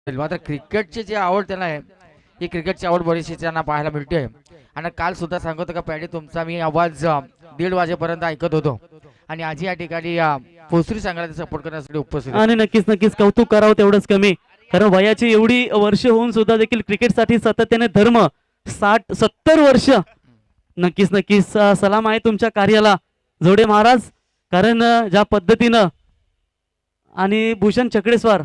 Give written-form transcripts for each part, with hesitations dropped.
मात्र क्रिकेटची जी आवड त्यांना आहे ही क्रिकेटची आवड बरीचशी त्यांना पाहायला मिळते. आणि काल सुद्धा सांगतो का पॅडी तुमचा मी आवाज 1:30 वाजेपर्यंत ऐकत होतो आणि आजी या ठिकाणी पोसरी संघाला सपोर्ट करण्यासाठी उपस्थित आणि नक्कीच नक्कीच कौतुक करावं तेवढंच कमी. कारण वयाची एवढी वर्ष होऊन सुद्धा देखील क्रिकेटसाठी सातत्याने धर्म 60-70 वर्ष. नक्कीच नक्कीच सलाम आहे तुमच्या कार्याला जोडे महाराज. कारण ज्या पद्धतीनं आणि भूषण चकडेस्वार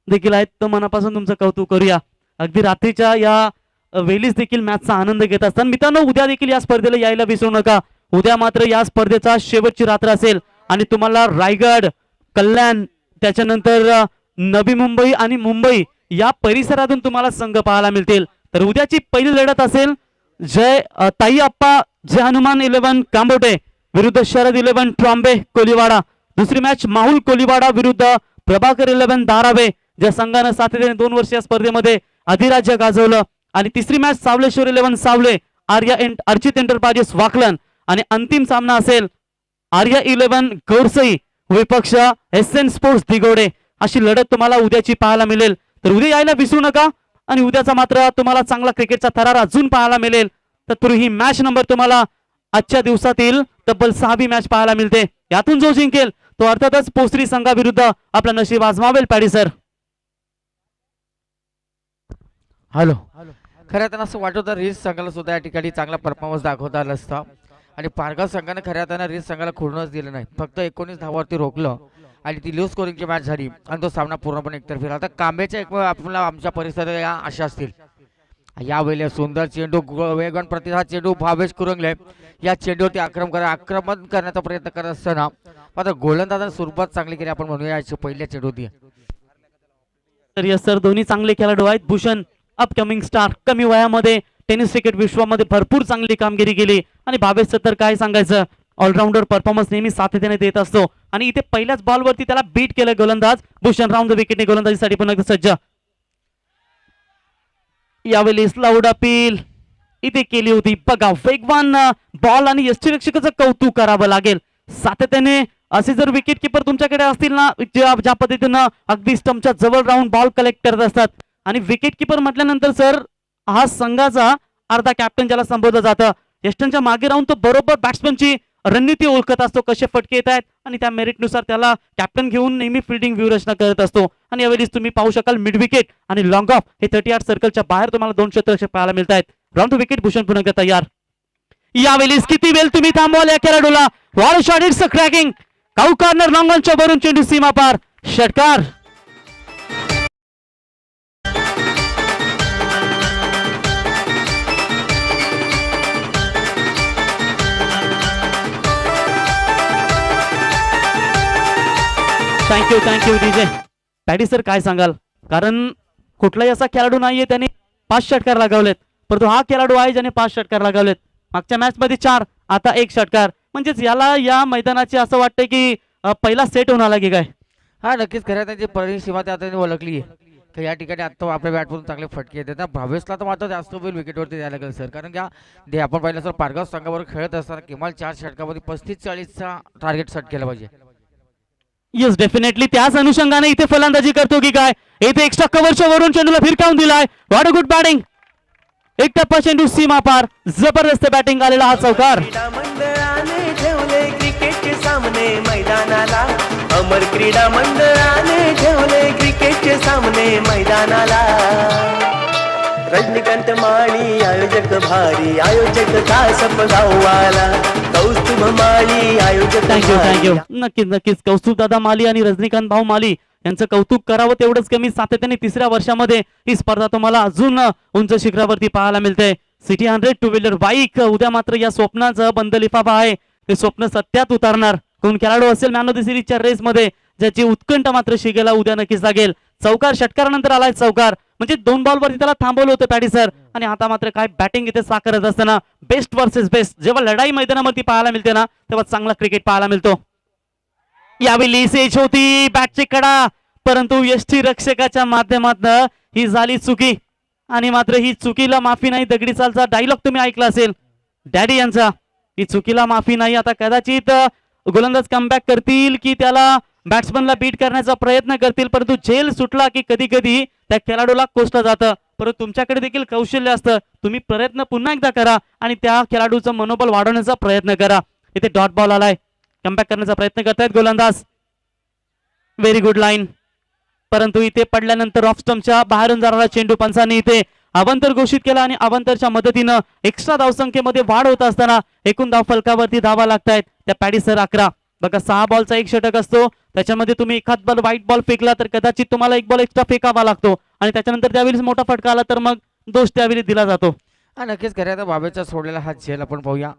देखील आहेत तर मनापासून तुमचं कौतुक करूया. अगदी रात्रीच्या या वेळीच देखील मॅचचा आनंद घेत असतात. मित्रांनो उद्या देखील या स्पर्धेला यायला विसरू नका. उद्या मात्र या स्पर्धेचा शेवटची रात्र असेल आणि तुम्हाला रायगड, कल्याण, त्याच्यानंतर नवी मुंबई आणि मुंबई या परिसरातून तुम्हाला संघ पाहायला मिळतील. तर उद्याची पहिली लढत असेल जय ताई आप्पा जय हनुमान 11 कांबोटे विरुद्ध शरद 11 ट्रॉम्बे कोलीवाडा. दुसरी मॅच माहुल कोलीवाडा विरुद्ध प्रभाकर 11 धारावे ज्या संघानं सातत्याने 2 वर्ष या स्पर्धेमध्ये अधिराज्य गाजवलं. आणि तिसरी मॅच सावलेश्वर 11 सावले अर्चित एंटरप्राइजेस वाकलन. आणि अंतिम सामना असेल आर्या 11 गौरसई विपक्ष SN स्पोर्ट्स दिगोडे. अशी लढत तुम्हाला उद्याची पाहायला मिळेल. तर उद्या यायला विसरू नका. आणि उद्याचा मात्र तुम्हाला चांगला क्रिकेटचा थरार अजून पाहायला मिळेल. तत्पूर्वी ही मॅच नंबर तुम्हाला आजच्या दिवसातील तब्बल 6वी मॅच पाहायला मिळते. यातून जो जिंकेल तो अर्थातच पोसरी संघाविरुद्ध आपला नशीब आजमावेल. Paddy sir hello. खऱ्या त्यांना असं वाटत होतं रिस संघाला सुद्धा या ठिकाणी चांगला परफॉर्मन्स दाखवता आला असता आणि पारगाव संघाने खऱ्या त्यांना रिस संघाला खोडूनच दिलं नाही. फक्त 19 धावावरती रोखलं आणि ती लो स्कोरिंगची मॅच झाली आणि तो सामना पूर्णपणे एकतर्फी राहिला. आता कांब्याच्या एक आपल्याला आमच्या परिसरात या आशा असतील. यावेळी सुंदर चेंडू वेगवान प्रतिसाद चेंडू भावेश कुरंगले या चेंडूवरती आक्रमण करण्याचा प्रयत्न करत असताना मात्र गोलंदाजाने सुरुवात चांगली केली आपण म्हणूया. पहिल्या चेंडूवरती तर यस सर दोन्ही चांगले खेळाडू आहेत. भूषण अपकमिंग स्टार कमी वयामध्ये टेनिस क्रिकेट विश्वामध्ये भरपूर चांगली कामगिरी केली आणि भावेश तर काय सांगायचं ऑलराऊंडर परफॉर्मन्स नेहमी सातत्याने देत असतो. आणि इथे पहिल्याच बॉलवरती त्याला बीट केलं गोलंदाज भूषण. राऊंड द विकेटने गोलंदाजीसाठी पुन्हा एकदा सज्ज. यावेळी लाऊड अपील इथे केली होती. बघा वेगवान बॉल आणि यष्टीरक्षकाचं कौतुक करावं लागेल. सातत्याने असे जर विकेट किपर तुमच्याकडे असतील ना ज्या पद्धतीनं अगदी स्टंपच्या जवळ राहून बॉल कलेक्ट करत असतात. आणि विकेट किपर म्हटल्यानंतर सर हा संघाचा अर्धा कॅप्टन ज्याला संबोधलं जातं. यष्टनच्या मागे राहून तो बरोबर बॅट्समनची रणनीती ओळखत असतो कसे फटके येत आहेत आणि त्या मेरिटनुसार त्याला कॅप्टन घेऊन नेहमी फिल्डिंग व्यूहरचना करत असतो. आणि यावेळी तुम्ही पाहू शकाल मिड विकेट आणि लॉंग ऑफ हे 38 सर्कलच्या बाहेर तुम्हाला 2 क्षेत्ररक्षक पाहायला मिळत आहेत. राऊंड विकेट भूषण पुन्हा एकदा तयार. यावेळी किती वेळ तुम्ही थांबवल्या खेळाडूला. Wall shot it's cracking cow corner long ऑनच्या वरून चेंडू सीमा पार षटकार. Thank you DJ. पॅडी सर काय सांगाल. कारण कुठलाही असा खेळाडू नाहीये त्याने 5 षटकार लगावलेत परंतु हा खेळाडू आहे ज्याने 5 षटकार लगावलेत. मागच्या मॅच मध्ये 4 आता 1 षटकार. म्हणजेच याला या मैदानाची असं वाटतं की पहिला सेट होऊन आला की काय. हा नक्कीच खऱ्या त्यांची परिसीमा त्या त्यांनी ओळखली आहे. तर या ठिकाणी आता आपल्या बॅटमधून चांगले फटके येतात ना. भावेशला तर मात्र जास्त वेळ विकेटवरती द्यायला लागेल सर. कारण की आपण पाहिलं सर पारगाव संघाबरोबर खेळत असताना किमान 4 षटकामध्ये 35-40चा टार्गेट सेट केला पाहिजे. येस डेफिनेटली त्याच अनुषंगाने इथे फलंदाजी करतो की काय. इथे एक्स्ट्रा कव्हरच्या वरून चेंडूला फिरकावून दिलाय. What a good batting. एक टप्पा चेंडू सीमा पार. जबरदस्त बॅटिंग आलेला हा चौकार. मंडळाने ठेवले क्रिकेटचे सामने मैदानाला. अमर क्रीडा मंडळाने ठेवले क्रिकेटचे सामने मैदानाला. रजनीकांत माळी आयोजक भारी आयोजक तासप गाववाला. कौस्तुभ माळी आयोजक. थँक्यू नक्कीच कौस्तुभ दादा माली आणि रजनीकांत भाऊ माली यांचं कौतुक करावं तेवढंच कमी. सातत्याने 3ऱ्या वर्षामध्ये ही स्पर्धा तुम्हाला अजून उंच शिखरावरती पाहायला मिळते. सिटी 100 टू व्हीलर बाईक उद्या मात्र या स्वप्नाचं बंद लिफाफा आहे ते स्वप्न सत्यात उतारणार कोण खेळाडू असेल मॅन ऑफ द सिरीजच्या रेस मध्ये ज्याची उत्कंठ मात्र शिगेला उद्या नक्कीच लागेल. चौकार षटकारानंतर आलाय चौकार. म्हणजे 2 बॉलवरती त्याला थांबवलं होतं पॅडी सर. आणि आता मात्र काय बॅटिंग इथे साकारत असताना बेस्ट वर्सेस बेस्ट जेव्हा लढाई मैदानावरती पाहायला मिळते ना तेव्हा चांगला क्रिकेट पाहायला मिळतो. यावेळी सेच होती बॅटची कडा परंतु यष्टी रक्षकाच्या माध्यमातून ही झाली चुकी. आणि मात्र ही चुकीला माफी नाही. दगडी चालचा डायलॉग तुम्ही ऐकला असेल डॅडी यांचा. ही चुकीला माफी नाही. आता कदाचित गोलंदाज कमबॅक करतील की त्याला बॅट्समनला बीट करण्याचा प्रयत्न करतील, परंतु झेल सुटला की कधी कधी त्या खेळाडूला कोसलं जातं. परंतु तुमच्याकडे देखील कौशल्य असतं, तुम्ही प्रयत्न पुन्हा एकदा करा आणि त्या खेळाडूचं मनोबल वाढवण्याचा प्रयत्न करा. इथे डॉट बॉल आलाय, कमबॅक करण्याचा प्रयत्न करतायत गोलंदाज. व्हेरी गुड लाईन, परंतु इथे पडल्यानंतर ऑफ स्टंपच्या बाहेरून जाणारा चेंडू पंचांनी इथे अवांतर घोषित केला आणि अवांतरच्या मदतीनं एक्स्ट्रा धावसंख्येमध्ये वाढ होत असताना एकूण धाव फलकावरती धावा लागतायत त्या पॅडिसर 11. बघा 6 बॉलचा एक षटक असतो, त्याच्यामध्ये तुम्ही एखाद बॉल व्हाईट बॉल फेकला तर कदाचित तुम्हाला एक बॉल एक्स्ट्रा फेकावा लागतो आणि त्याच्यानंतर त्यावेळेस मोठा फटका आला तर मग दोष त्यावेळी दिला जातो. हा नक्कीच खरं आता भावेशचा सोडलेला हा झेल आपण पाहूया.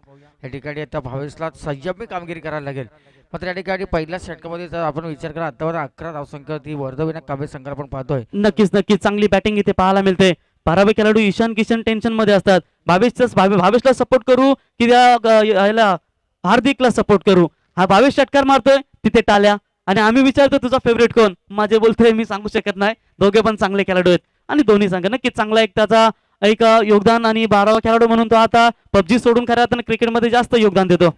या ठिकाणी आता भावेशला संयमी कामगिरी करायला लागेल. मात्र या ठिकाणी पहिल्या षटकामध्ये जर आपण विचार करा आतावर 11 धावसंख्या ती वर्धविनायक कांबळे संघाला आपण पाहतोय. नक्कीच चांगली बॅटिंग इथे पाहायला मिळते. 12वे खेळाडू ईशान किशन टेन्शन मध्ये असतात. भावेशला सपोर्ट करू की याला हार्दिकला सपोर्ट करू. हा भावेश षटकार मारतोय तिथे टाळ्या आणि आम्ही विचारतो तुझा फेवरेट कोण. माझे बोलतोय मी सांगू शकत नाही, दोघे पण चांगले खेळाडू आहेत आणि दोन्ही संघ नक्कीच चांगला एक त्याचा एक योगदान आणि 12वा खेळाडू म्हणून तो आता पबजी सोडून खऱ्या अर्थाने क्रिकेटमध्ये जास्त योगदान देतो.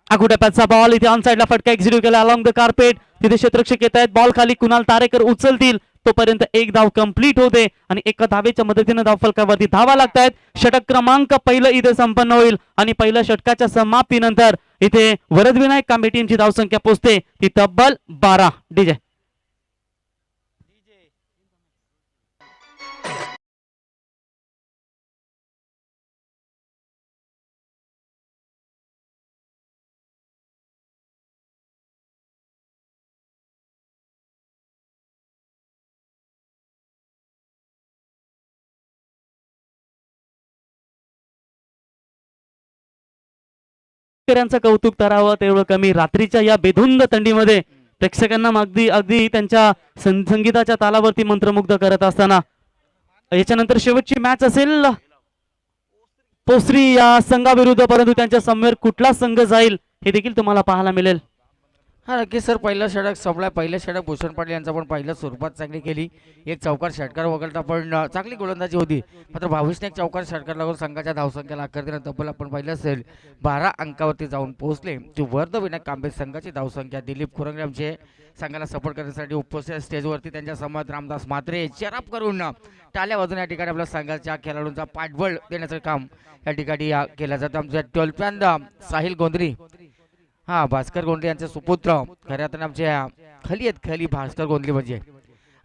आकुट्या पॅचचा बॉल इथे ऑन साइडला फटका एक्झिक्यूट केला अलॉंग द कार्पेट. तिथे क्षेत्ररक्षक येत आहेत, बॉल खाली कुणाल तारेकर उचलतील तोपर्यंत एक धाव कंप्लीट होते आणि एका धावेच्या मदतीने धाव फलकावरती धावा लागतायत. षटक क्रमांक पहिलं इथे संपन्न होईल आणि पहिल्या षटकाच्या समाप्तीनंतर इथे वरदविनायक कांबळे टीमची धावसंख्या पोहोचते ती तब्बल 12. डीजे शेतकऱ्यांचं कौतुक करावं तेवढं कमी. रात्रीच्या या बेधुंद थंडीमध्ये प्रेक्षकांना अगदी अगदी त्यांच्या संगीताच्या तालावरती मंत्रमुग्ध करत असताना याच्यानंतर शेवटची मॅच असेल पोसरी या संघाविरुद्ध, परंतु त्यांच्या समोर कुठला संघ जाईल हे देखील तुम्हाला पाहायला मिळेल. हा नक्कीच सर, पहिलं षटक संपलाय. पहिलं षटक भूषण पाटील यांचा पण पहिल्या स्वरूपात चांगली केली. एक चौकार षटकार वगळता पण चांगली गोलंदाजी होती. मात्र भावेशने एक चौकार षटकार लागून संघाच्या धावसंख्येला आकार दिला. तब्बल आपण पाहिलं असेल 12 अंकावरती जाऊन पोहोचले. जी वर्धविनायक कांबळे संघाची धावसंख्या दिलीप खुरंगरे आमचे संघाला सपोर्ट करण्यासाठी उपस्थित स्टेजवरती त्यांच्या समोर रामदास म्हात्रे चेअरअप करून टाळ्या वाजून या ठिकाणी आपल्या संघाच्या खेळाडूंचा पाठबळ देण्याचं काम या ठिकाणी केलं जातं. आमच्या टोलप्यांद साहिल गोंधरी, हा भास्कर गोंधळे यांचे सुपुत्र खऱ्या अर्थाने आमच्या खली आहेत, खली भास्कर गोंधळे म्हणजे,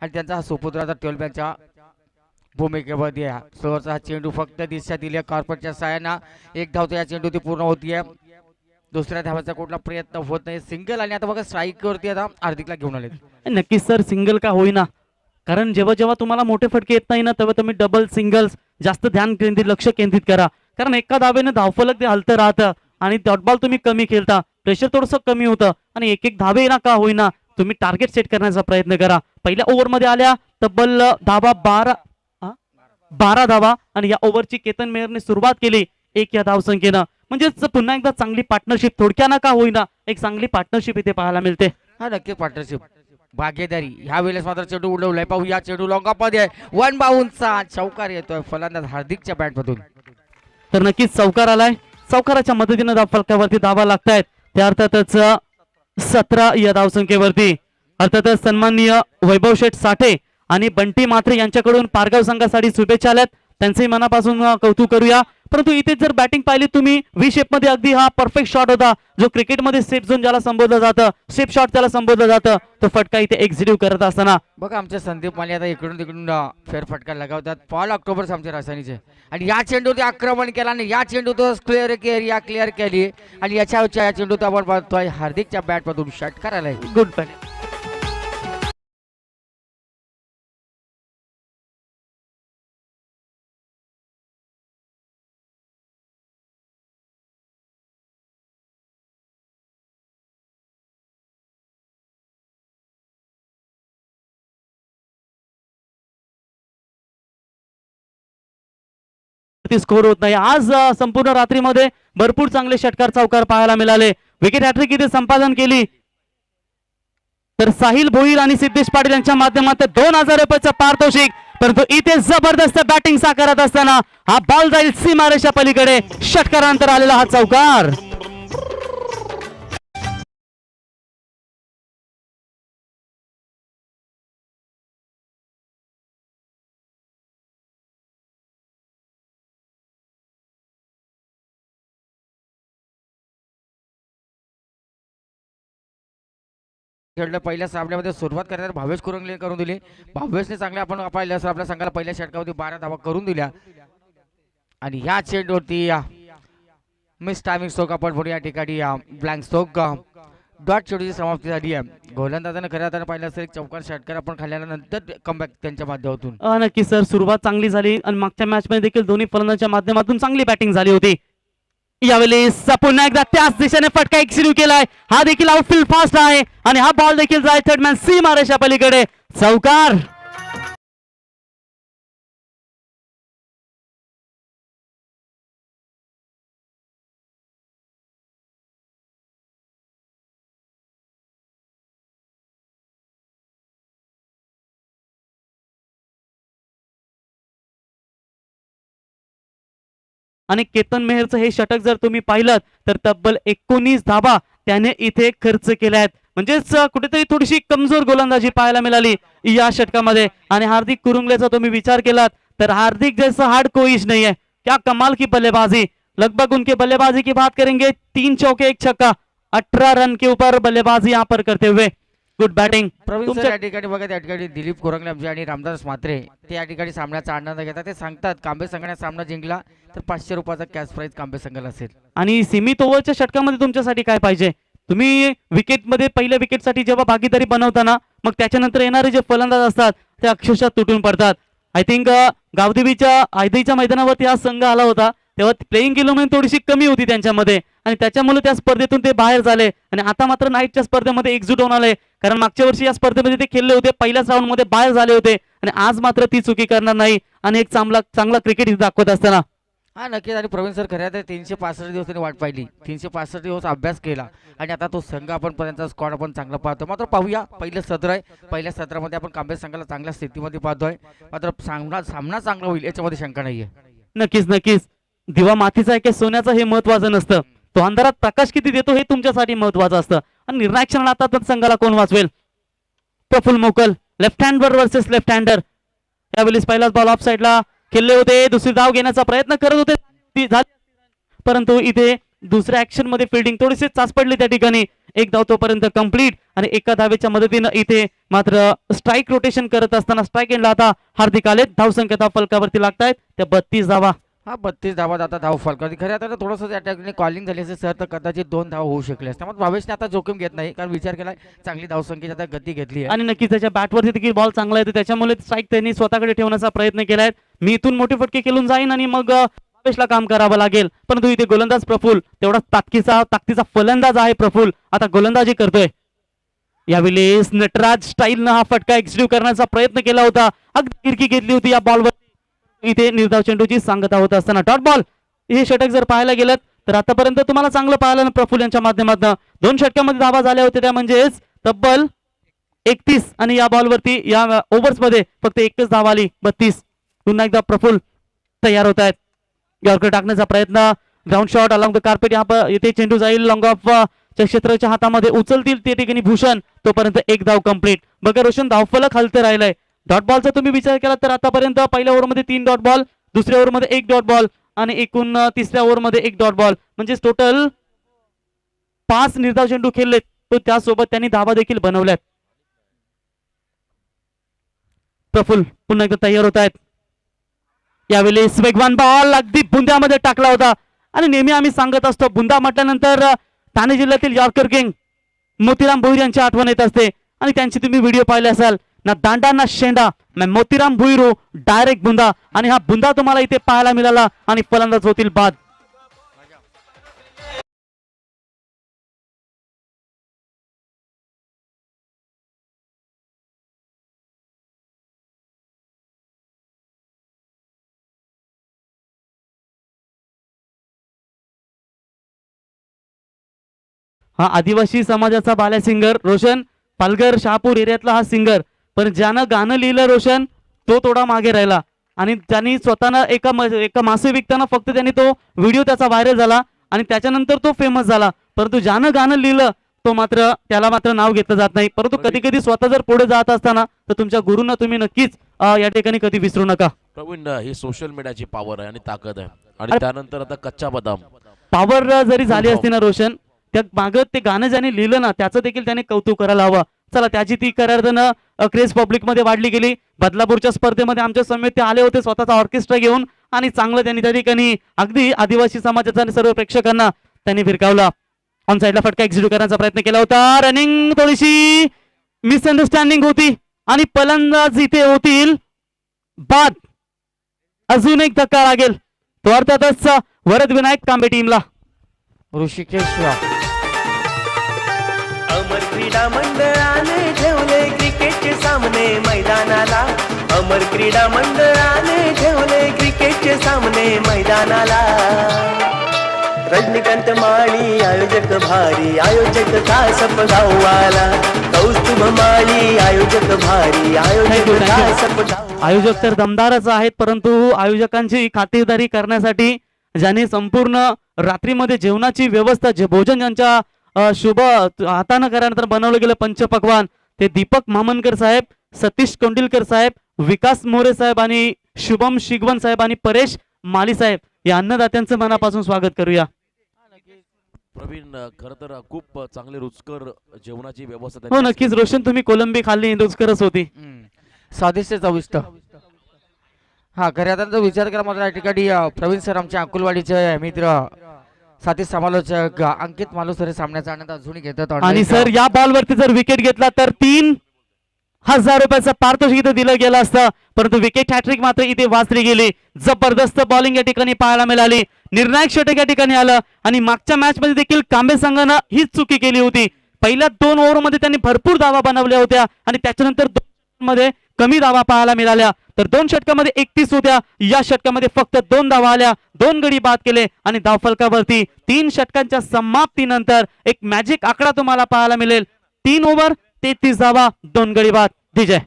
आणि त्यांचा हा सुपुत्र आता टोलप्यांच्या भूमिकेमध्ये सोळाचा हा चेंडू फक्त दिशा दिली कार्पेटच्या साह्यानं. एक धाव या चेंडू ती पूर्ण होतीये. दुसऱ्या धावाचा कुठला प्रयत्न होत नाही. सिंगल आणि आता बघा स्ट्राईक वरती आता हार्दिकला घेऊन आले. नक्कीच सर, सिंगल का होईना, कारण जेव्हा जेव्हा तुम्हाला मोठे फटके येत नाही ना तेव्हा तुम्ही डबल सिंगल्स जास्त ध्यान केंद्रित लक्ष केंद्रित करा. कारण एका धावेने धावफलक ते हलतं राहतं आणि डॉट बॉल तुम्ही कमी खेळता, प्रेशर थोडंसं कमी होतं आणि एक एक धावे ना का होईना तुम्ही टार्गेट सेट करण्याचा प्रयत्न करा. पहिल्या ओव्हरमध्ये आल्या तब्बल धावा 12 धावा आणि या ओव्हरची केतन मेहरने सुरुवात केली एक या धावसंख्येनं. म्हणजेच पुन्हा एकदा चांगली पार्टनरशिप, थोडक्या ना का होईना एक चांगली पार्टनरशिप इथे पाहायला मिळते. हा नक्की पार्टनरशिप, भागीदारी. ह्या वेळेस मात्र चेंडू उडवलाय, पाहूया चेंडू लॉंगामध्ये वन बाउन्सचा चौकार येतोय फलंदाज हार्दिकच्या बॅटमधून. तर नक्कीच चौकार आलाय. चौकाराच्या मदतीने धाव फलकावरती धावा लागतायत. त्या अर्थातच 17 या धावसंख्येवरती. अर्थातच सन्माननीय वैभव शेठ साठे आणि बंटी मात्रे यांच्याकडून पारगाव संघासाठी शुभेच्छा आल्यात, त्यांचेही मनापासून कौतुक करूया. परंतु इथे जर बॅटिंग पाहिली तुम्ही व्ही शेप मध्ये अगदी हा परफेक्ट शॉट होता, जो क्रिकेटमध्ये सेफ झोन ज्याला संबोधलं जातं, सेफ शॉट त्याला संबोधलं जातं, तो फटका इथे एक्झिक्यूट करत असताना बघा आमचे संदीप माली आता इकडून तिकडून फेरफटका लगावतात. पॉल ऑक्टोबर आमचे रासायनिकचे, आणि या चेंडूत आक्रमण केला आणि या चेंडू तो क्लिअर केली आणि याच्या या चेंडूत आपण पाहतोय हार्दिकच्या बॅटमधून षटकार आलाय. Good bat. स्कोर होत नाही. आज संपूर्ण रात्रीमध्ये भरपूर चांगले षटकार चौकार पाहायला मिळाले. विकेट हॅट्रिक इथे संपादन केली तर साहिल भोईर आणि सिद्धेश पाटील यांच्या माध्यमातून 2000 रुपयाचं पारितोषिक. परंतु इथे जबरदस्त बॅटिंग साकारत असताना हा बॉल जाईल सीमारेषा पलीकडे. षटकारानंतर आलेला हा चौकार. खेळलं. पहिल्या सामन्यामध्ये सुरुवात करण्यात भावेश कुरंगले करून दिली. भावेशने चांगल्या आपण पाहिलं असं आपल्या संघाला पहिल्या षटकामध्ये 12 धावा करून दिल्या आणि ह्या चेंडूवरती मिस टायमिंग स्ट्रोक आपण पुढे या ठिकाणी ब्लँक स्ट्रोक डॉट चेंडूची समाप्ती झाली आहे. गोलंदाजानं खऱ्या अर्थानं पाहिलं असेल एक चौकार षटकार आपण खाल्ल्यानंतर कमबॅक त्यांच्या माध्यमातून. नक्की सर, सुरुवात चांगली झाली आणि मागच्या मॅच मध्ये देखील दोन्ही फलंदाजांच्या माध्यमातून चांगली बॅटिंग झाली होती. यावेळेस पुन्हा एकदा त्याच दिशेने फटका एक सुरू केलाय. हा देखील आउटफील्ड फास्ट आहे आणि हा बॉल देखील जाय थर्ड मॅन सी मारेच्या पलीकडे चौकार. आणि केतन मेहरचं हे षटक जर तुम्ही पाहिलं तर तब्बल 19 धाबा त्याने इथे खर्च केल्या आहेत. म्हणजेच कुठेतरी थोडीशी कमजोर गोलंदाजी पाहायला मिळाली या षटकामध्ये. आणि हार्दिक कुरुंगलेचा तुम्ही विचार केलात तर हार्दिक जैसा हार्ड कोईच नहीं है. क्या कमाल की बल्लेबाजी, लगभग उनके बल्लेबाजी की बात करेंगे 3 चौके 1 छक्का 18 रन के ऊपर बल्लेबाजी यहाँ पर करते हुए गुड बॅटिंग. प्रवीण सर या ठिकाणी बघा, त्या ठिकाणी दिलीप कोरंगले आमचे आणि रामदास म्हात्रे ते या ठिकाणी सामन्याचा आनंद घेतात. ते सांगतात कांबे संघाने सामना जिंकला तर 500 रुपयाचा कॅश प्राइज कांबे संघाला असेल. आणि सीमित ओव्हरच्या षटकामध्ये तुमच्यासाठी काय पाहिजे, तुम्ही विकेटमध्ये पहिल्या विकेटसाठी जेव्हा भागीदारी बनवताना मग त्याच्यानंतर येणारे जे फलंदाज असतात ते अक्षरशः तुटून पडतात. आय थिंक गावदेवीच्या आयदईच्या मैदानावरती हा संघ आला होता तेव्हा प्लेइंग किलोमीटर थोडीशी कमी होती त्यांच्यामध्ये आणि त्याच्यामुळे त्या स्पर्धेतून ते बाहेर झाले. आणि आता मात्र नाईटच्या स्पर्धेमध्ये एकजूट होऊन आले, कारण मागच्या वर्षी या स्पर्धेमध्ये ते खेळले होते, पहिल्याच राऊंड मध्ये बाहेर झाले होते आणि आज मात्र ती चुकी करणार नाही आणि एक चांगला क्रिकेट दाखवत असताना. हा नक्कीच. आणि प्रवीण सर खऱ्या तर 365 दिवस त्यांनी वाट पाहिली, 365 दिवस अभ्यास केला आणि आता तो संघ आपण पर्यंत स्क्वॉड आपण चांगला पाहतो. मात्र पाहूया, पहिलं सत्र आहे, पहिल्या सत्रामध्ये आपण कांबे संघाला चांगल्या स्थितीमध्ये पाहतोय. मात्र सामना चांगला होईल याच्यामध्ये शंका नाहीये. नक्कीच नक्कीच. दिवा मातीचा आहे की सोन्याचा हे महत्वाचं नसतं, तो अंधारात प्रकाश किती देतो हे तुमच्यासाठी महत्वाचं असतं. आणि निर्णायक क्षणात आता संघाला कोण वाचवेल. प्रफुल्ल मोकल लेफ्ट हँडर वर्सेस लेफ्ट हँडर. यावेळेस पहिलाच बॉल ऑफ साईडला खेळले होते, दुसरी धाव घेण्याचा प्रयत्न करत होते परंतु इथे दुसऱ्या ऍक्शन मध्ये फिल्डिंग थोडीशी चाच पडली त्या ठिकाणी. एक धाव तोपर्यंत कंप्लीट आणि एका धावेच्या मदतीनं इथे मात्र स्ट्राईक रोटेशन करत असताना स्ट्राईक एंडला आता हार्दिक आले. धावसंख्या फलकावरती लागतायत त्या 32 धावा. हा 32 धावा आता धाव फलकावरती. खऱ्या आता थोडंसं त्या ठिकाणी कॉलिंग झाली असेल सर तर कदाचित 2 धाव होऊ शकले असते. त्यामुळे भावेशने आता जोखीम घेत नाही, कारण विचार केला चांगली धावसंख्येची आता गती घेतली आहे आणि नक्कीच त्याच्या बॅटवरती देखील बॉल चांगला येतो, त्याच्यामुळे स्ट्राईक त्यांनी स्वतःकडे ठेवण्याचा प्रयत्न केलाय. मी इथून मोठे फटके खेळून जाईन आणि मग भावेशला काम करावं लागेल. परंतु इथे गोलंदाज प्रफुल्ल तेवढा ताकदीचा फलंदाज आहे. प्रफुल्ल आता गोलंदाजी करतोय. यावेळेस नटराज स्टाईलनं हा फटका एक्झिक्यूट करण्याचा प्रयत्न केला होता, अगदी खिडकी घेतली होती या बॉलवर. इथे निर्धाव चेंडूची सांगता होत असताना डॉट बॉल. हे षटक जर पाहायला गेलं तर आतापर्यंत तुम्हाला चांगलं पाहिलं प्रफुल्ल यांच्या माध्यमातून 2 षटकामध्ये धावा झाल्या होत्या, त्या म्हणजेच तब्बल 31 आणि या बॉलवरती या ओव्हर्स मध्ये फक्त एकच धाव आली 32. पुन्हा एकदा प्रफुल्ल तयार होत आहेत. यॉर्कर टाकण्याचा प्रयत्न, ground shot along the carpet. इथे चेंडू जाईल लॉंग ऑफ क्षेत्राच्या हातामध्ये, उचलतील ते ठिकाणी भूषण, तोपर्यंत एक धाव कंप्लीट. बघा रोशन धावफलक हलते राहिलंय. डॉट बॉलचा तुम्ही विचार केला तर आतापर्यंत पहिल्या ओव्हरमध्ये 3 डॉट बॉल, दुसऱ्या ओव्हरमध्ये 1 डॉट बॉल आणि एकूण तिसऱ्या ओव्हरमध्ये 1 डॉट बॉल, म्हणजे टोटल 5 निर्धाव चेंडू खेळलेत. तो त्यासोबत त्यांनी धावा देखील बनवल्यात. प्रफुल्ल पुन्हा एकदा तयार होत आहेत. यावेळेस वेगवान बॉल अगदी बुंद्यामध्ये टाकला होता आणि नेहमी आम्ही सांगत असतो बुंदा म्हटल्यानंतर ठाणे जिल्ह्यातील यॉर्कर किंग मोतीराम भोईर यांची आठवण येत असते आणि त्यांची तुम्ही व्हिडिओ पाहिले असाल ना, दांडा ना शेंडा मोतीराम भुईरो डायरेक्ट बुंदा. आणि हा बुंदा तुम्हाला इथे पाहायला मिळाला आणि फलंदाज होतील बाद. हा आदिवासी समाजाचा बाल्या सिंगर रोशन, पालघर शहापूर एरियातला हा सिंगर. पण ज्यानं गाणं लिहिलं रोशन तो थोडा मागे राहिला आणि त्यांनी स्वतःनं एका मासे विकताना फक्त त्यांनी तो व्हिडिओ त्याचा व्हायरल झाला आणि त्याच्यानंतर तो फेमस झाला. परंतु ज्यानं गाणं लिहिलं त्याला मात्र नाव घेतलं जात नाही. परंतु कधी कधी स्वतः जर पुढे जात असताना तर तुमच्या गुरूंना तुम्ही नक्कीच या ठिकाणी कधी विसरू नका. प्रवीण, ही सोशल मीडियाची पॉवर आहे आणि ताकद आहे. आणि त्यानंतर आता कच्चा बदाम पॉवर जरी झाली असती ना रोशन, त्या मागं ते गाणं ज्याने लिहिलं ना त्याचं देखील त्याने कौतुक करायला हवं. चला त्याची ती करार्थनं क्रेज पब्लिकमध्ये वाढली गेली. बदलापूरच्या स्पर्धेमध्ये आमच्या समेत ते आले होते स्वतःचा ऑर्केस्ट्रा घेऊन आणि चांगलं त्यांनी त्या ठिकाणी अगदी आदिवासी समाजाचा आणि सर्व प्रेक्षकांना त्यांनी फिरकावला. ऑन साईडला फटका एक्झिक्यूट करण्याचा प्रयत्न केला होता. रनिंग थोडीशी मिसअंडरस्टँडिंग होती आणि फलंदाज इथे होतील बाद. अजून एक धक्का लागेल तो अर्थातच वरद विनायक कांबे टीमला. ऋषिकेश अमर क्रीडा मंडळाने ठेवले क्रिकेटचे सामने मैदानाला. अमर क्रीडा मंडळाने ठेवले क्रिकेटचे सामने मैदानाला. रजनीकांत माळी आयोजक भारी आयोजक कासप गाववाला. कौस्तुभ माळी आयोजक भारी आयोजक कासप गाववाला. आयोजक तर दमदारच आहेत परंतु आयोजकांची खातिरदारी करण्यासाठी ज्याने संपूर्ण रात्रीमध्ये जेवणाची व्यवस्था जे भोजन ज्यांच्या शुभ हातानं करानंतर बनवलं गेलं पंचपक्वान ते दीपक मामनकर साहेब, सतीश कोंडिलकर साहेब, विकास मोरे साहेब आणि शुभम शिगवन साहेब आणि परेश माली साहेब या अन्नदात्यांचं मनापासून स्वागत करूया. प्रवीण खर तर खूप चांगले रुचकर जेवणाची व्यवस्था हो त्यांनी नक्कीच रोशन तुम्ही कोलंबी खाल्ली रुचकरच होती. स्वादिष्ट चविष्ट. हा खऱ्या अर्थानं विचार करा मात्र या ठिकाणी प्रवीण सर आमच्या अकुलवाडीचे मित्र साथी समालोचक अंकित मालुसरे सामन्याचा आनंद अजूनही घेतात. आणि सर या बॉलवरती जर विकेट घेतला तर 3,000 रुपयाचं पारितोषिक इथे दिलं गेलं असतं परंतु विकेट हॅट्रिक मात्र इथे वाचली गेली. जबरदस्त बॉलिंग या ठिकाणी पाहायला मिळाली. निर्णायक षटक या ठिकाणी आलं आणि मागच्या मॅच मध्ये देखील कांबे संघानं हीच चुकी केली होती. पहिल्या 2 ओव्हरमध्ये त्यांनी भरपूर धावा बनवल्या होत्या आणि त्याच्यानंतर 2 मध्ये कमी धावा पाहायला मिळाल्या. तर 2 षटकामध्ये 31 होत्या. या षटकामध्ये फक्त 2 धावा आल्या, 2 गडी बाद केले आणि धावफलकावरती 3 षटकांच्या समाप्तीनंतर एक मॅजिक आकडा तुम्हाला पाहायला मिळेल. 3 ओव्हर 33 धावा 2 गडी बाद. विजय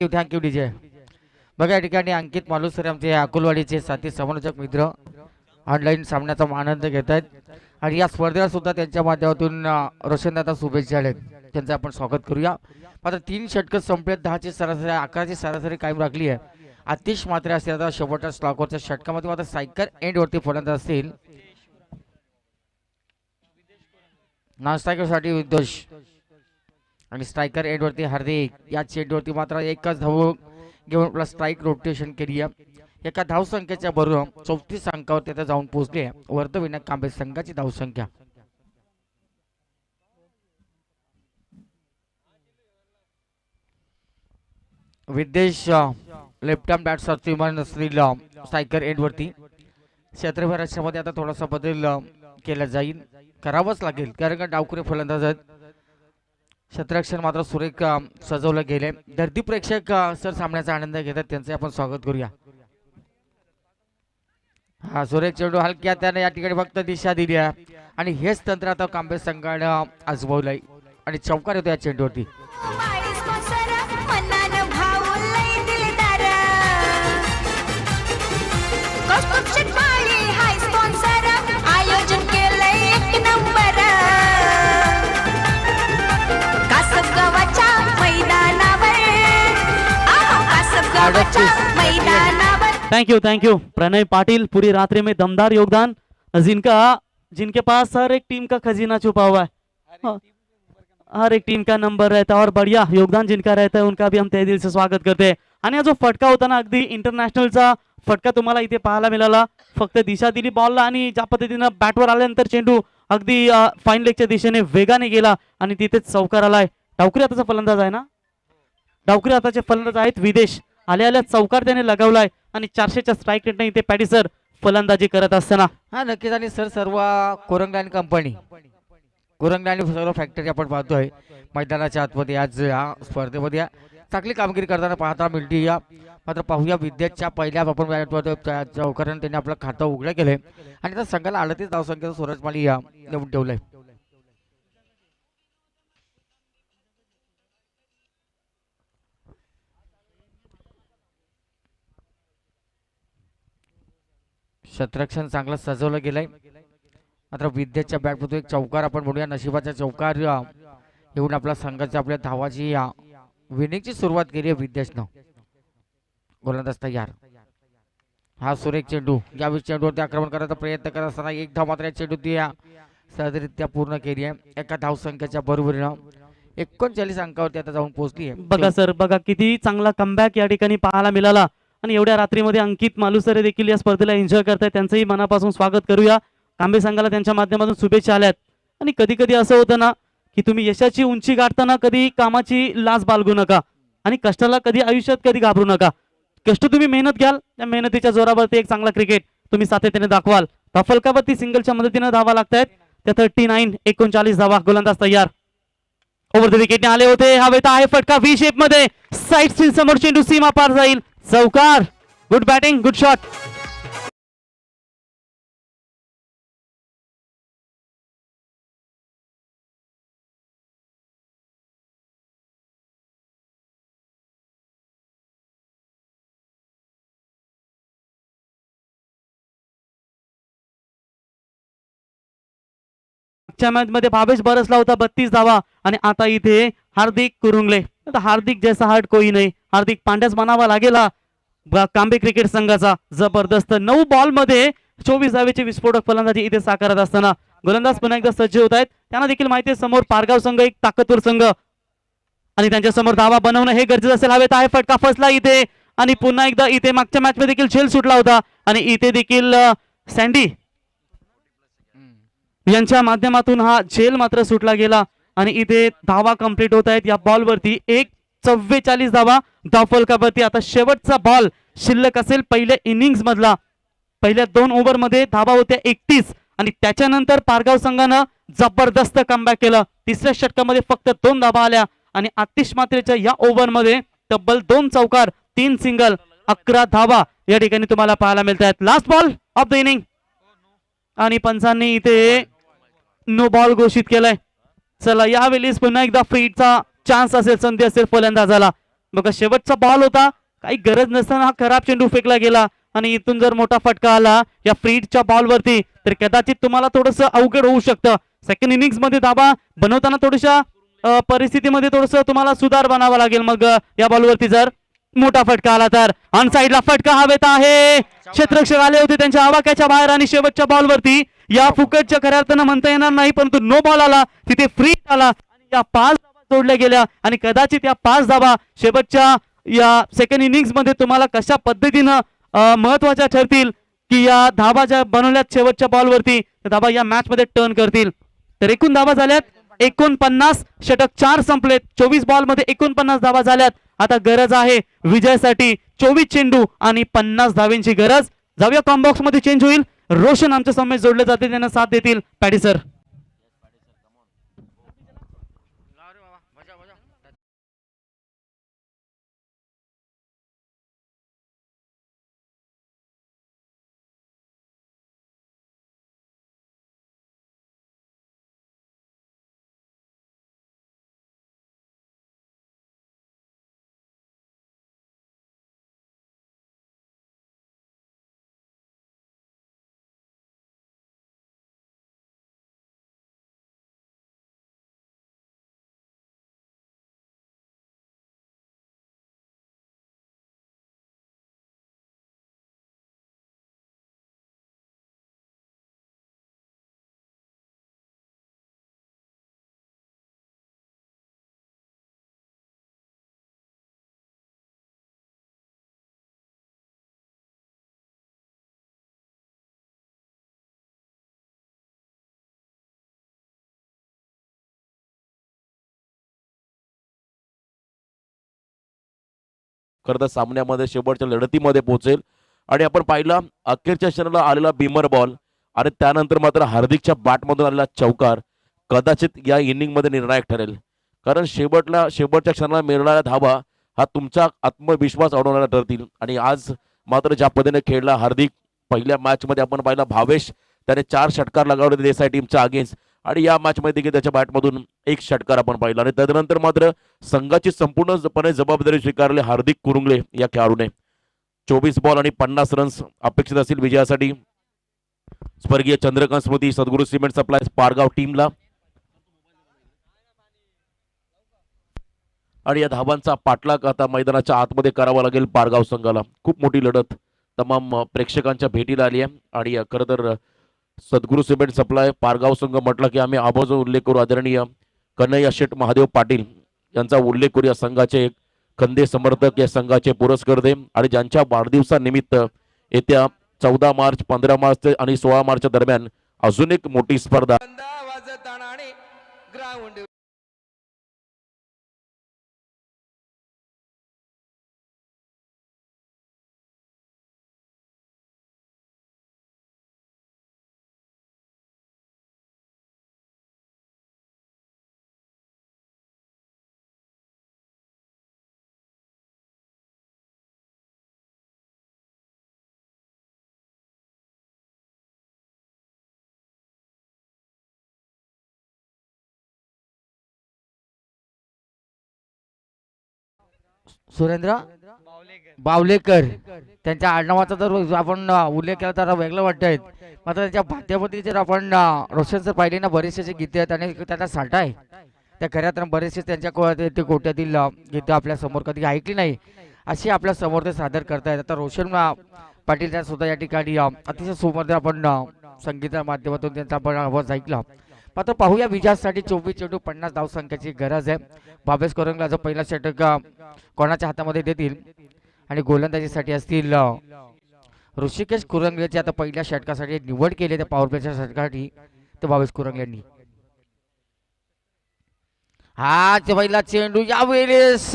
थँक्यू डीजे. बघा या ठिकाणी अंकित मालुसरे आमचे अकोलवाडीचे साथी समालोचक मित्र ऑनलाईन सामन्याचा आनंद घेत आहेत आणि या स्पर्धेला सुद्धा त्यांच्या माध्यमातून रोशनदादा शुभेच्छा आहेत त्यांचं आपण स्वागत करूया. मात्र 3 षटकं संपलेत. 10ची सरासरी 11ची सरासरी कायम राखली आहे. आतिश मात्र असतील आता शेवटच्या स्लॉकवरच्या षटकामध्ये मात्र सायकल एंडवरती फलंदाज असतील. नॉन स्ट्रायकरसाठी विद्वेष आणि स्ट्रायकर एंडवरती हार्दिक. या चेंडवरती मात्र एकच धाव घेऊन आपला स्ट्राईक रोटेशन केली आहे. एका धावसंख्येच्या बरोबर 34 अंकावर तिथे जाऊन पोहोचले वर्ध विनायक कांबे संघाची धावसंख्या. विदेश लेफ्ट आर्म बॅट्सवरती असतील स्ट्रायकर एंडवरती. क्षेत्रफळामध्ये आता थोडासा बदल केला जाईल, करावाच लागेल कारण का डावखुरे फलंदाज आहेत. क्षेत्ररक्षण मात्र सुरेख सजवलं गेले. दर्दी प्रेक्षक सर सामन्याचा आनंद घेतात त्यांचे आपण स्वागत करूया. हा सुरेख चेंडू हलक्या त्याने या ठिकाणी फक्त दिशा दिली आहे आणि हेच तंत्र आता कांबे संघानं आजमावलंय आणि चौकार येतो या चेंडूवरती. थैंक यू प्रणय पाटिल. पूरी रात्रि में दमदार योगदान जिनके पास हर एक टीम का खजीना छुपा हुआ है. हर एक टीम का नंबर रहता है और बढ़िया योगदान जिनका रहता है उनका भी हम तहे दिल से स्वागत करते हैं. आणि हा जो फटका होता ना अगदी इंटरनॅशनलचा फटका तुम्हाला इथे पाहायला मिळाला. फक्त दिशा दिली बॉलला आणि ज्या पद्धतीनं बॅटवर आल्यानंतर चेंडू अगदी फाईन लेगच्या दिशेने वेगाने गेला आणि तिथेच चौकार आलाय. डावखरी हाताचा फलंदाज आहे ना, डावखरी हाताचे फलंदाज आहेत विदेश. आल्या आल्या चौकार त्याने लगावलाय आणि 400च्या स्ट्राईक रेटने इथे पॅटिसर फलंदाजी करत असताना. हा नक्कीच. आणि सर सर्व कोरंगलान कंपनी कोरंगलान सर्व फॅक्टरी आपण पाहतोय मैदानाच्या आतमध्ये आज या स्पर्धेमध्ये चांगली कामगिरी करताना पाहता मिळते. या मात्र पाहूया विद्याच्या पहिल्या आपण चौकारानं त्यांनी आपलं खातं उघडं केलंय आणि त्या संघाला 38 धावसंख्येचा सूरजमाली या नेऊन ठेवलंय. क्षेत्ररक्षण चांगलं सजवलं गेलंय. मात्र विद्याच्या बॅटमधून एक चौकार आपण म्हणूया नशिबाचा चौकार येऊन आपल्या संघाच्या आपल्या धावाची विनिंगची सुरुवात केली आहे विद्याशनं. गोलंदाज तयार. हा सुरेख चेंडू यावेळी चेंडूवरती आक्रमण करायचा प्रयत्न करत असताना एक धाव मात्र या चेंडूती सहजरित्या पूर्ण केली आहे. एका धावसंख्येच्या बरोबरीनं 39 अंकावरती आता जाऊन पोहोचली आहे. बघा सर, बघा किती चांगला कमबॅक या ठिकाणी पाहायला मिळाला. आणि एवढ्या रात्रीमध्ये अंकित मालुसरे देखील या स्पर्धेला एन्जॉय करतायत. त्यांचंही मनापासून स्वागत करूया. कांबे संघाला त्यांच्या माध्यमातून शुभेच्छा आल्यात. आणि कधी कधी असं होतं ना की तुम्ही यशाची उंची गाठताना कधी कामाची लाज बाळगू नका आणि कष्टाला कधी आयुष्यात कधी घाबरू नका. कष्ट तुम्ही मेहनत घ्याल, त्या मेहनतीच्या जोरावरती एक चांगला क्रिकेट तुम्ही सातत्याने दाखवाल. फलकावरती सिंगलच्या मदतीने धावा लागतायत. त्या 39 धावा. गोलंदाज तयार. ओव्हर द विकेटने आले होते. हवेत आहे फटका व्ही शेप मध्ये. साइड स्पिन समोर चेंडू सीमा पार जाईल. चौकार. Good batting, good shot. Match मध्ये भावेश बरसला होता 32 धावा. आणि आता इथे हार्दिक कुरुंगले. हार्दिक जैसा हार्ट कोई नाही. हार्दिक पांड्याच म्हणावा लागेल कांबे क्रिकेट संघाचा. जबरदस्त 9 बॉल मध्ये 24 धावेची विस्फोटक फलंदाजी इथे साकारत असताना गोलंदाज पुन्हा एकदा सज्ज होत आहेत. त्यांना देखील माहिती आहे समोर पारगाव संघ एक ताकदवर संघ आणि त्यांच्या समोर धावा बनवणं हे गरजेचं असेल. हवेत आहे फटका फसला इथे. आणि पुन्हा एकदा इथे मागच्या मॅच मध्ये देखील झेल सुटला होता आणि इथे देखील सँडी यांच्या माध्यमातून हा झेल मात्र सुटला गेला. आणि इथे धावा कंप्लीट होत आहेत या बॉल वरती. 44 धावा धावफलकावरती. आता शेवटचा बॉल शिल्लक असेल पहिल्या इनिंग्स मधला. पहिल्या 2 ओव्हर मध्ये धावा होत्या 31 आणि त्याच्यानंतर पारगाव संघानं जबरदस्त कमबॅक केलं. तिसऱ्या षटकामध्ये फक्त 2 धावा आल्या आणि आतिश मात्रेच्या या ओव्हर मध्ये तब्बल 2 चौकार 3 सिंगल 11 धावा या ठिकाणी तुम्हाला पाहायला मिळत आहेत. Last ball of the inning आणि पंचांनी इथे नो बॉल घोषित केलाय. चला यावेळेस पुन्हा एकदा फ्रीडचा चान्स असेल, संधी असेल फलंदाजाला. बघा शेवटचा बॉल होता, काही गरज नसताना हा खराब चेंडू फेकला गेला आणि इथून जर मोठा फटका आला या फ्रीडच्या बॉलवरती तर कदाचित तुम्हाला थोडंसं अवघड होऊ शकतं. सेकंड इनिंग्स मध्ये धाबा बनवताना थोड्याशा परिस्थितीमध्ये थोडंसं तुम्हाला सुधार बनावा लागेल. मग या बॉलवरती जर मोठा फटका आला तर ऑन साइडला फटका हवेत आहे. क्षेत्ररक्षक आले होते त्यांच्या आवाक्याच्या बाहेर आणि शेवटच्या बॉलवरती या फुकटच्या खऱ्या अर्थानं म्हणता येणार नाही परंतु नो बॉल आला. तिथे फ्री आला आणि या 5 धावा जोडल्या गेल्या आणि कदाचित या 5 धावा शेवटच्या या सेकंड इनिंग्स मध्ये तुम्हाला कशा पद्धतीनं महत्वाच्या ठरतील की या धावा ज्या बनवल्यात शेवटच्या बॉलवरती धावा या मॅच मध्ये टर्न करतील. तर एकूण धावा झाल्यात 49. षटक 4 संपलेत. 24 बॉल मध्ये 49 धावा झाल्यात. आता गरज आहे विजयासाठी 24 चेंडू आणि 50 धावेंची गरज. जाऊया कॉम्बॉक्स मध्ये चेंज होईल. रोशन आमच्या समोर जोडले जाते, त्यांना साथ देतील पॅडी सर. खरं तर सामन्यामध्ये शेवटच्या लढतीमध्ये पोहोचेल आणि आपण पाहिला अखेरच्या क्षणाला आलेला बिमर बॉल आणि त्यानंतर मात्र हार्दिकच्या बॅटमधून आलेला चौकार कदाचित या इनिंग मध्ये निर्णायक ठरेल. कारण शेवटच्या क्षणाला मिळणाऱ्या धावा हा तुमचा आत्मविश्वास वाढवणारा ठरतील. आणि आज मात्र ज्या पद्धतीने खेळला हार्दिक, पहिल्या मॅच मध्ये आपण पाहिला भावेश त्याने 4 षटकार लगावले देसाई टीमच्या अगेन्स्ट आणि या मॅच मध्ये देखील त्याच्या बॅटमधून 1 षटकार आपण पाहिला. आणि त्यानंतर मात्र संघाची संपूर्णपणे जबाबदारी स्वीकारली हार्दिक कुरुंगले या खेळाडूने. 24 बॉल आणि 50 रन्स अपेक्षित असतील विजयासाठी स्वर्गीय चंद्रकांत स्मृती सद्गुरू सिमेंट सप्लाय पारगाव टीमला. आणि या धावांचा पाठलाग आता मैदानाच्या आतमध्ये करावा लागेल पारगाव संघाला. खूप मोठी लढत तमाम प्रेक्षकांच्या भेटीला आली आहे. आणि खरं तर सद्गुरू सिमेंट सप्लाय पारगाव संघ म्हटलं की आम्ही आवर्जून उल्लेख करू आदरणीय कन्हैया शेठ महादेव पाटील यांचा उल्लेख करू. या संघाचे खंदे समर्थक, या संघाचे पुरस्कर्ते आणि ज्यांच्या वाढदिवसानिमित्त येत्या 14 मार्च 15 मार्च आणि 16 मार्च दरम्यान अजून एक मोठी स्पर्धा सुरेंद्र बावलेकर त्यांच्या आडनावाचा जर आपण उल्लेख केला तर वेगळं वाटतंय. मात्र त्यांच्या भात्यामध्ये जर आपण रोशन सर पाहिले ना, बरेचसे जे गीते आहेत आणि त्याचा साठा आहे त्या खऱ्या तर बरेचसे त्यांच्या कोट्यातील गीतं आपल्या समोर कधी ऐकली नाही अशी आपल्या समोर ते सादर करतायत. आता रोशन पाटील त्या सुद्धा या ठिकाणी अतिशय सुमधुर आपण संगीता माध्यमातून त्यांचा आपण आवाज ऐकला. मात्र पाहूया विजयासाठी 24 चेंडू 50 धावसंख्येची गरज आहे. भावेश कोरंगलाचा पहिला षटक कोणाच्या हातामध्ये देतील आणि गोलंदाजीसाठी असतील ऋषिकेश कुरंगलेची आता पहिल्या षटकासाठी निवड केली त्या पॉवर प्लेच्या षटकासाठी ते भावेश कुरंगलेंनी. हा पहिला चेंडू यावेळेस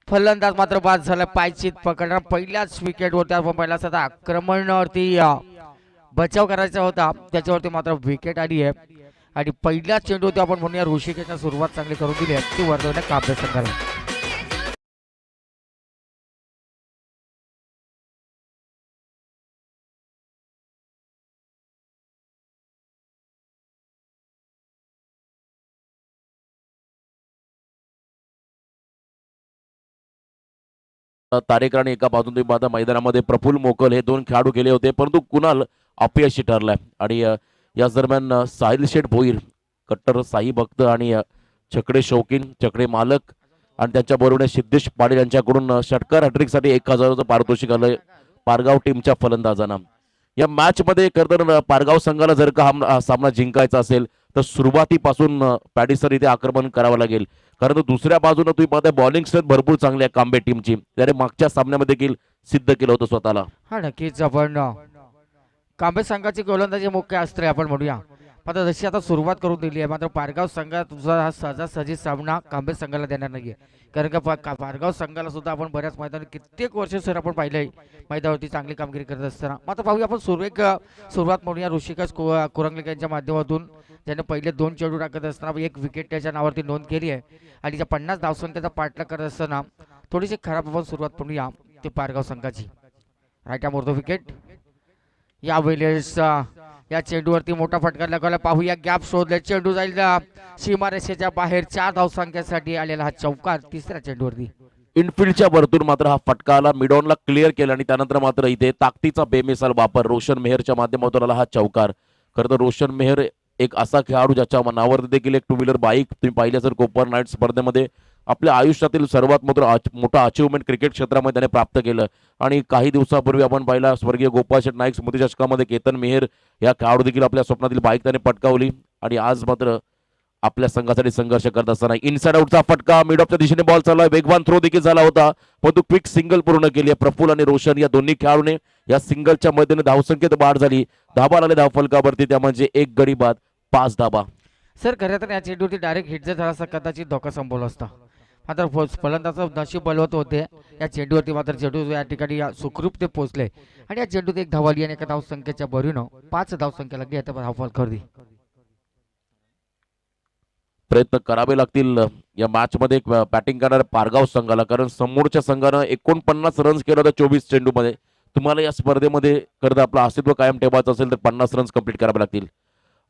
फलंदाज मात्र बाद झाला. पायचीत पकडणार पहिल्याच विकेटवरती आपण पहिला सध्या आक्रमणावरती बचाव करायचा होता त्याच्यावरती मात्र विकेट आली आहे. आणि पहिल्या चेंडूवरती आपण म्हणूया ऋषिकेशने सुरुवात चांगली करून दिली आहे ती वर्धवण्या काव्य संघाला. तारेक राणे एका बाजूने बाधा मैदानामध्ये प्रफुल्ल मोकल हे 2 खेळाडू गेले होते परंतु कुणाल अपयशी ठरलाय. आणि याच दरम्यान साहिल शेठ भोईर कट्टर साई भक्त आणि छकडे शौकीन छकडे मालक आणि त्यांच्या बरोबर सिद्धेश पाटील यांच्याकडून षटकार हॅट्रिकसाठी 1000चं पारितोषिक आलं पारगाव टीमच्या फलंदाजांना. या मॅच मध्ये खरं पारगाव संघाला जर का हा सामना जिंकायचा असेल तर सुरुवातीपासून पॅडिसर इथे आक्रमण करावं लागेल. कारण दुसऱ्या बाजूने तुम्ही पाहता बॉलिंग स्ट्रेंथ भरपूर चांगली आहे कांबे टीमची. त्याने मागच्या सामन्यामध्ये देखील सिद्ध केलं होतं स्वतःला. हा नक्कीच आपण कांबे संघाची गोलंदाजी मुख्य अस्त्र आपण म्हणूया. मात्र जशी आता सुरुवात करून दिली आहे मात्र पारगाव संघात तुझा हा सहजासहजी सामना कांबे संघाला देणार नाहीये. कारण का पारगाव संघाला सुद्धा आपण बऱ्याच मैदानात कित्येक वर्ष सर आपण पाहिलंय मैदानावरती चांगली कामगिरी करत असताना. मात्र पाहूया आपण सुरुवात म्हणूया ऋषिकेश कुरंगले यांच्या माध्यमातून ज्याने पहिले 2 चेंडू टाकत असताना 1 विकेट त्याच्या नावावरती नोंद केली आहे. आणि ज्या 50 धावसंख्येचा पाठलाग करत असताना थोडीशी खराब आपण सुरुवात म्हणूया ते पारगाव संघाची. राईट मोर्दो विकेट यावेळेस या चेंडूवरती मोठा फटका लागला. पाहूया गॅप शोधले चेंडू जाईल सीमारेषेच्या बाहेर 4 धावसंख्येसाठी आलेला हा चौकार तिसऱ्या चेंडूवरती इनफिल्डच्या वरतून मात्र हा फटका आला मिडॉनला क्लिअर केला आणि त्यानंतर मात्र इथे ताकदीचा बेमिसाल वापर रोशन मेहरच्या माध्यमातून आला हा चौकार. खरं तर रोशन मेहर एक असा खेळाडू ज्याच्या नावावर देखील एक 2 व्हीलर बाईक तुम्ही पाहिल्या जर कोपर नाईट स्पर्धेमध्ये आपल्या आयुष्यातील सर्वात मोठा अचिव्हमेंट क्रिकेट क्षेत्रामध्ये त्याने प्राप्त केलं. आणि काही दिवसापूर्वी आपण पाहिला स्वर्गीय गोपाळ शेठ नाईक स्मृती चषकामध्ये केतन मेहर या खेळाडू देखील आपल्या स्वप्नातील बाईक त्याने पटकावली. आणि आज मात्र आपल्या संघासाठी संघर्ष करत असताना इनसाइड आउटचा फटका मिड ऑफच्या दिशेने बॉल चालला वेगवान थ्रो देखील झाला होता परंतु क्विक सिंगल पूर्ण केली आहे. प्रफुल्ल आणि रोशन या दोन्ही खेळाडूने या सिंगलच्या मध्येने धावसंख्येत वाढ झाली. धाबा आले धावफलकावरती त्या म्हणजे 1 गडी बाद 5 धाबा. सर खरं तर या चेंडूवरती डायरेक्ट हिट जर झाला असता कदाचित धोका संपवला असता. मात्र फलंदाज नशीब बलवत होते या चेंडूवरती, मात्र चेंडू या ठिकाणी सुखरूप ते पोहोचले आणि या चेंडूत एक धाव आली आणि एका धावसंख्येच्या भरीनं 5 धावसंख्या लागली. आता धावफल खरेदी प्रयत्न करावे लागतील या मॅच मध्ये बॅटिंग करणाऱ्या पारगाव संघाला, कारण समोरच्या संघानं 49 रन्स केलं होतं 24 चेंडूमध्ये. तुम्हाला या स्पर्धेमध्ये करता आपलं अस्तित्व कायम ठेवायचं असेल तर 50 रन्स कंप्लीट करावे लागतील.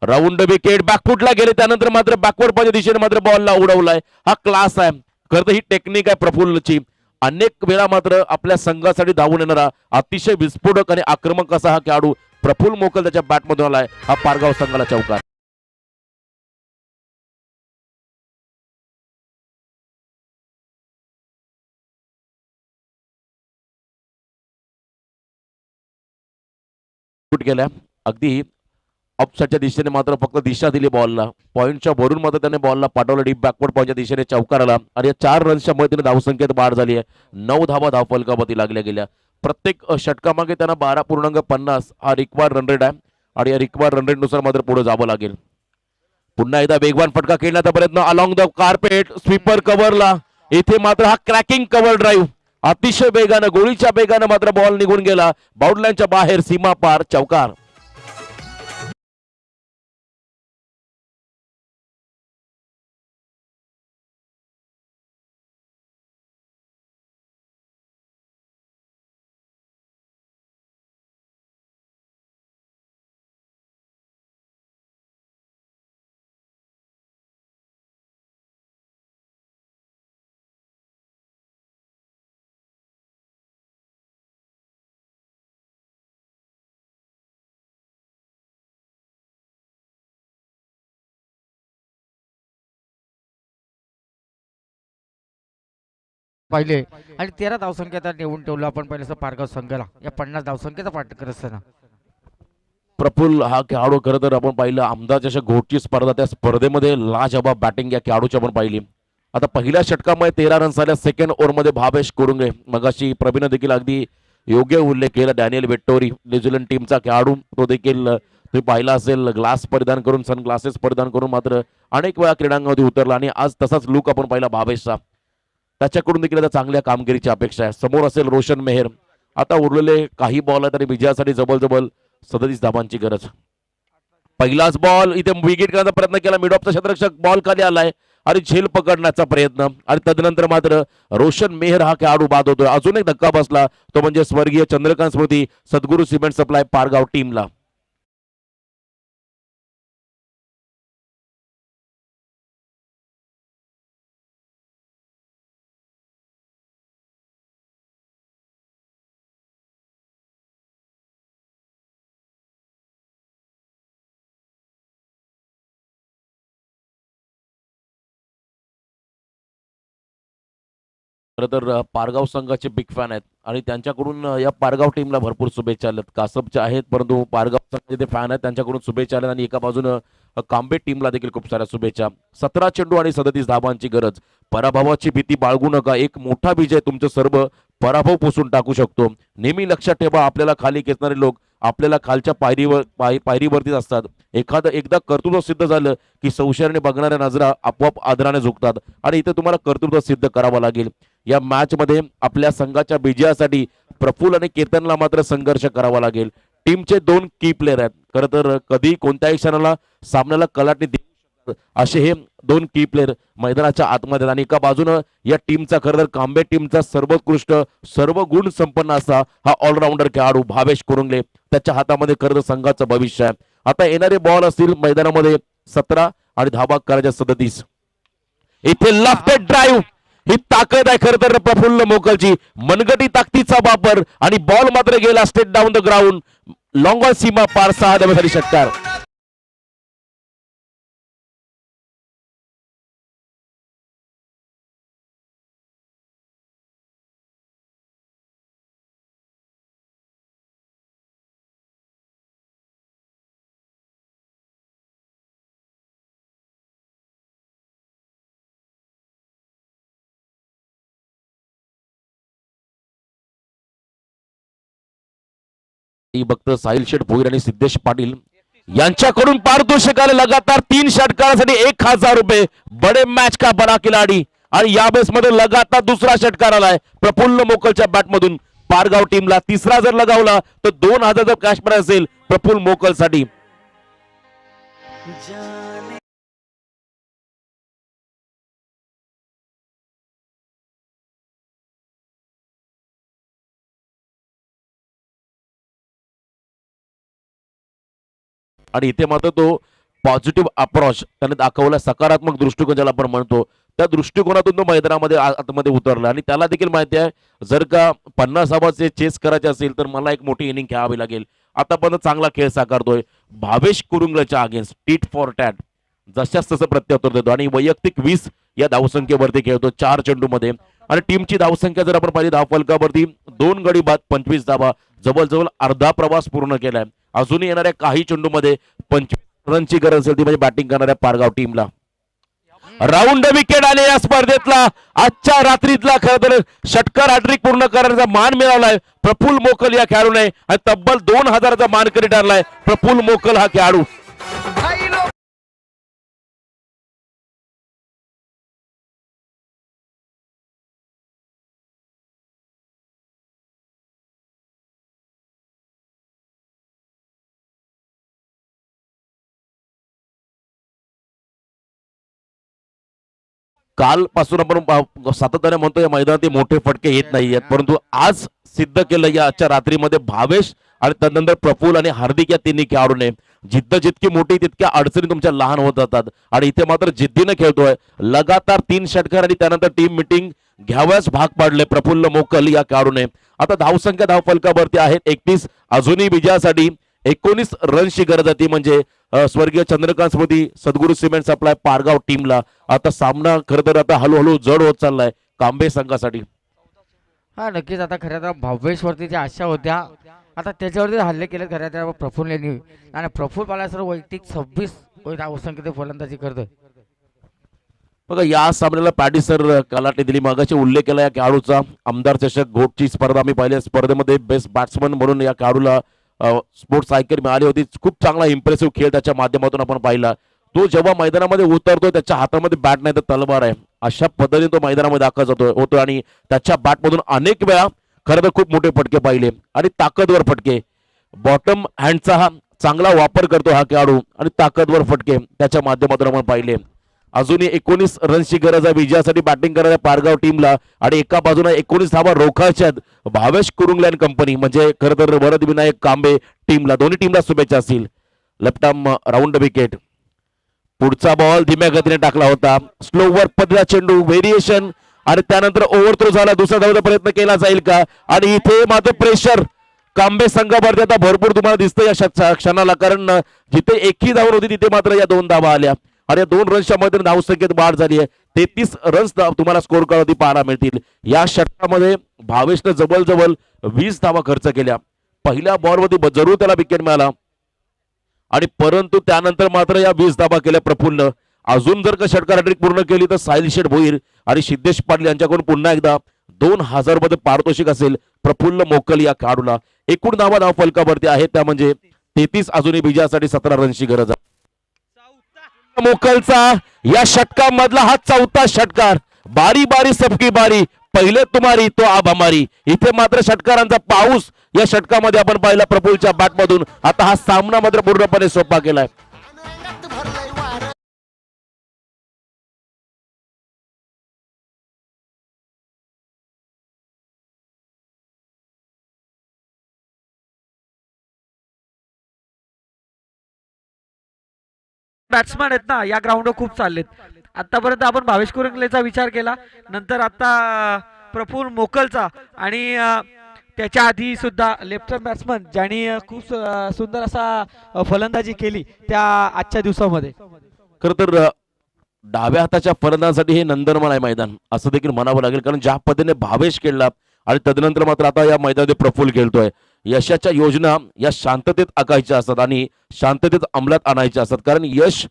राऊंड विकेट बॅकफुटला गेले, त्यानंतर मात्र बॅकवर्ड पाहिजे दिशेने मात्र बॉलला उडवलाय. हा क्लास आहे, खरं तर ही टेक्निक आहे प्रफुल्लची. अनेक वेळा मात्र आपल्या संघासाठी धावून येणारा अतिशय विस्फोटक आणि आक्रमक असा हा खेळाडू प्रफुल्ल मोकल त्याच्या बॅटमधून आलाय. हा पारगाव संघाला चौकार. गेल्या अगदी ऑफसाईडच्या दिशेने मात्र फक्त दिशा दिली बॉलला. पॉईंटच्या भरून मात्र त्याने बॉलला पाठवलं डीप बॅकवर्ड पॉईंटच्या दिशेने चौकार आला आणि या 4 रन्सच्या मदतीने धावसंख्येत वाढ झाली आहे. 9 धावा धावफलकावरती लागल्या गेल्या. प्रत्येक षटकामागे त्यांना 12.50 हा रिक्वायर्ड रन रेट आहे आणि या रिक्वायर्ड रन रेटनुसार मात्र पुढे जावं लागेल. पुन्हा एकदा वेगवान फटका खेळण्याचा प्रयत्न अलॉंग द कार्पेट स्वीपर कव्हरला. इथे मात्र हा क्रॅकिंग कव्हर ड्राईव्ह अतिशय वेगानं, गोळीच्या वेगानं मात्र बॉल निघून गेला बाउंड्रीलाईनच्या बाहेर, सीमा पार, चौकार. पाहिले आणि 13 धावसंख्या आता नेऊन ठेवलं आपण पहिल्याचं पारगाव संघाला या 50 धावसंख्येचा पाठ करत असताना. प्रफुल्ल हा खेळाडू खरं तर आपण पाहिलं आमदार अशा घोटची स्पर्धा, त्या स्पर्धेमध्ये लाजवाब बॅटिंग या खेळाडूची आपण पाहिली. आता पहिल्या षटकामध्ये 13 रन्स आल्या. सेकंड ओव्हरमध्ये भावेश कुरुंगे, मगाशी प्रवीण देखील अगदी योग्य उल्लेख केला. डॅनियल वेट्टोरी न्यूझीलंड टीमचा खेळाडू, तो देखील तुम्ही पाहिला असेल ग्लास परिधान करून, सन ग्लासेस परिधान करून मात्र अनेक वेळा क्रीडांगणामध्ये उतरला आणि आज तसाच लुक आपण पाहिला भावेशचा. त्याच्याकडून देखील आता चांगल्या कामगिरीची अपेक्षा आहे. समोर असेल रोशन मेहर. आता उरलेले काही बॉल आहेत आणि विजयासाठी जबल 37 धावांची गरज. पहिलाच बॉल इथे विकेट करण्याचा प्रयत्न केला. मिड ऑफचा क्षेत्ररक्षक बॉल खाली आलाय आणि झेल पकडण्याचा प्रयत्न आणि तदनंतर मात्र रोशन मेहर हा खेळाडू बाद होतोय. अजून एक धक्का बसला, तो म्हणजे स्वर्गीय चंद्रकांत स्मृती सद्गुरू सिमेंट सप्लाय पारगाव टीमला. खरं तर पारगाव संघाचे बिग फॅन आहेत आणि त्यांच्याकडून या पारगाव टीमला भरपूर शुभेच्छा आल्यात. कासपच्या आहेत परंतु पारगाव संघाचे ते फॅन आहेत, त्यांच्याकडून शुभेच्छा आल्यात आणि एका बाजूनं कांबे टीमला देखील खूप साऱ्या शुभेच्छा. 17 चेंडू आणि 37 धावांची गरज. पराभवाची भीती बाळगू नका. एक मोठा विजय तुमचं सर्व पराभव पुसून टाकू शकतो. नेहमी लक्षात ठेवा, आपल्याला खाली खेचणारे लोक आपल्याला खालच्या पायरीवरतीच असतात. एकदा कर्तृत्व सिद्ध झालं की संशयाने बघणाऱ्या नजरा आपोआप आदराने झुकतात आणि इथे तुम्हाला कर्तृत्व सिद्ध करावं लागेल. या मॅच मध्ये आपल्या संघाच्या विजयासाठी प्रफुल्ल आणि केतनला मात्र संघर्ष करावा लागेल. टीमचे 2 की प्लेयर आहेत. खरं तर कधी कोणत्याही क्षणाला सामन्याला कलाटणी देऊ शकतात असे हे 2 की प्लेयर मैदानाच्या आतमध्ये आणि एका बाजूनं या टीमचा खरं तर कांबे टीमचा सर्वोत्कृष्ट सर्व गुण संपन्न असा हा ऑलराऊंडर खेळाडू भावेश कुरुंगले. त्याच्या हातामध्ये खरं तर संघाचं भविष्य आहे. आता येणारे बॉल असतील मैदानामध्ये 17 आणि धावा करायच्या 37. इथे लेफ्ट ड्राईव्ह, ही ताकद आहे खरं तर प्रफुल्ल मोकलची. मनगटी ताकदीचा वापर आणि बॉल मात्र गेला straight down the ground. Long on सीमा पार, 6 धावांसाठी षटकार. भक्त साहिल शेठ भोईर आणि सिद्धेश पाटील यांच्याकडून पारितोषिक आले लगातार 3 षटकारासाठी 1000 रुपये. बडे मॅच का बडा खिलाडी आणि या बेसमध्ये लगातार दुसरा षटकार आलाय प्रफुल्ल मोकलच्या बॅटमधून पारगाव टीमला. तिसरा जर लगावला तर 2000 जर कॅश प्राइज असेल प्रफुल्ल मोकलसाठी. आणि इथे मात्र तो पॉझिटिव्ह अप्रोच त्याने दाखवला, सकारात्मक दृष्टिकोन ज्याला आपण म्हणतो त्या दृष्टिकोनातून तो मैदानामध्ये आतमध्ये उतरला. आणि त्याला देखील माहिती आहे जर का 50 धावाचे चेस करायचे असेल तर मला एक मोठी इनिंग खेळावी लागेल. आतापर्यंत चांगला खेळ साकारतोय भावेश कुरुंगलच्या अगेन्स्ट टीट फॉर टॅट, जशाच तसं प्रत्युत्तर देतो आणि वैयक्तिक 20 या धावसंख्येवरती खेळतो 4 चेंडूमध्ये. आणि टीमची धावसंख्या जर आपण पाहिली धावफलकावरती 2 गडी बाद 25 धावा, जवळजवळ अर्धा प्रवास पूर्ण केलाय. अजूनही येणाऱ्या काही चेंडूमध्ये 25 रनची गरज असेल ती म्हणजे बॅटिंग करणाऱ्या पारगाव टीमला. राऊंड विकेट आले या स्पर्धेतला आजच्या रात्रीतला खरं तर षटकार हॅट्रिक पूर्ण करण्याचा मान मिळवलाय प्रफुल्ल मोकल या खेळाडूने आणि तब्बल 2000चा मानकरी ठरलाय प्रफुल्ल मोकल हा खेळाडू. कालपासून आपण सातत्याने म्हणतो या मैदानात मोठे फटके येत नाहीयेत, परंतु आज सिद्ध केलं या आजच्या रात्रीमध्ये भावेश आणि त्यानंतर प्रफुल्ल आणि हार्दिक या तिन्ही खेळाडूने. जिद्द जितकी मोठी तितक्या अडचणी तुमच्या लहान होत जातात आणि इथे मात्र जिद्दीने खेळतोय. लगातार 3 षटकार आणि त्यानंतर टीम मिटिंग घ्याव्यास भाग पाडले प्रफुल्ल मोकल या खेळाडूने. आता धावसंख्या धावफलकावरती आहेत 31, अजूनही विजयासाठी 19 रनची गरज आहे, ती म्हणजे स्वर्गीय चंद्रकांत स्मृती सद्गुरू सिमेंट सप्लाय पारगाव टीमला. आता सामना खरं तर आता हळूहळू जड होत चाललाय कांबे संघासाठी. हा नक्कीच. आता खऱ्या तर भावेशवरती ज्या आशा होत्या आता त्याच्यावरती हल्ले केले खऱ्या त्या प्रफुल्ल यांनी. आणि प्रफुल्ल पाला सर वैयक्तिक 26 धावसंख्येत फलंदाजी करतोय. बघा या सामन्याला पॅडी सर कलाटे दिली. मागाचे उल्लेख केला या खेळाडूचा. आमदार चषक घोटची स्पर्धा आम्ही पाहिली, स्पर्धेमध्ये बेस्ट बॅट्समन म्हणून या खेळाडूला स्पोर्ट्स आयकर मिळाली होती. खूप चांगला इम्प्रेसिव्ह खेळ त्याच्या माध्यमातून आपण पाहिला. तो जेव्हा मैदानामध्ये उतरतोय त्याच्या हातामध्ये बॅट नाही तर तलवार आहे, अशा पद्धतीने तो मैदानामध्ये दाखल होतो आणि त्याच्या बॅटमधून अनेक वेळा खरं तर खूप मोठे फटके पाहिले आणि ताकदवर फटके. बॉटम हँडचा हा चांगला वापर करतो हा खेळाडू आणि ताकदवर फटके त्याच्या माध्यमातून आपण पाहिले. अजूनही 19 रनची गरज आहे विजयासाठी बॅटिंग करणाऱ्या पारगाव टीमला. आणि एका बाजूला 19 धावा रोखायच्या आहेत भावेश कुरुंगले अँड कंपनी म्हणजे खरं तर वरद विनायक कांबे टीमला. दोन्ही टीमला शुभेच्छा असतील. Left arm round wicket. पुढचा बॉल धीम्या गतीने टाकला होता, स्लोवर पद्धतीचा चेंडू व्हेरिएशन आणि त्यानंतर ओव्हर थ्रो झाला. दुसरा धावाचा प्रयत्न केला जाईल का? आणि इथे मात्र प्रेशर कांबे संघावरती आता भरपूर तुम्हाला दिसतं या क्षणाला, कारण जिथे एकही धाव होती तिथे मात्र या 2 धावा आल्या आणि या 2 रन्सच्या मध्ये धावसंख्येत वाढ झाली आहे. 33 रन्स तुम्हाला स्कोर करावती पाहायला मिळतील. या षटकामध्ये भावेशनं जवळजवळ 20 धावा खर्च केल्या. पहिल्या बॉलवरती जरूर त्याला विकेट मिळाला आणि परंतु त्यानंतर मात्र या 20 धावा केल्या प्रफुल्ल. अजून जर का षटकार हॅट्रिक पूर्ण केली तर साहिल शेठ भोईर आणि सिद्धेश पाटील यांच्याकडून पुन्हा एकदा 2000 मध्ये पारितोषिक असेल प्रफुल्ल मोकल या खेळाडूला. एकूण धावा धाव फलकावरती आहेत त्या म्हणजे 33, अजूनही विजयासाठी 17 रनची गरज आहे. मोकलचा या षटकामधला हा 4था षटकार. बारी बारी सबकी बारी, पहिले तुम्हारी तो अब हमारी. इथे मात्र षटकारांचा पाऊस या षटकामध्ये आपण पाहिला प्रफुल्लच्या बॅटमधून. आता हा सामना मात्र पूर्णपणे सोपा केलाय. बॅट्समॅन आहेत ना या ग्राउंडवर खूप चाललेत. आतापर्यंत आपण भावेश कुरुंगलेचा विचार केला, नंतर आता प्रफुल्ल मोकलचा आणि त्याच्या आधी सुद्धा लेफ्ट आर्म बॅट्समन ज्यांनी खूप सुंदर असा फलंदाजी केली त्या आजच्या दिवसामध्ये. खर तर डाव्या हाताच्या फलंदाजासाठी हे नंदनवन आहे मैदान असं देखील म्हणावं लागेल, कारण ज्या पद्धतीने भावेश खेळला आणि तदनंतर मात्र आता या मैदानात प्रफुल्ल खेळतोय. यशाच्या योजना या शांततेत आखायच्या असतात आणि शांततेत अंमलात आणायच्या असतात, कारण यश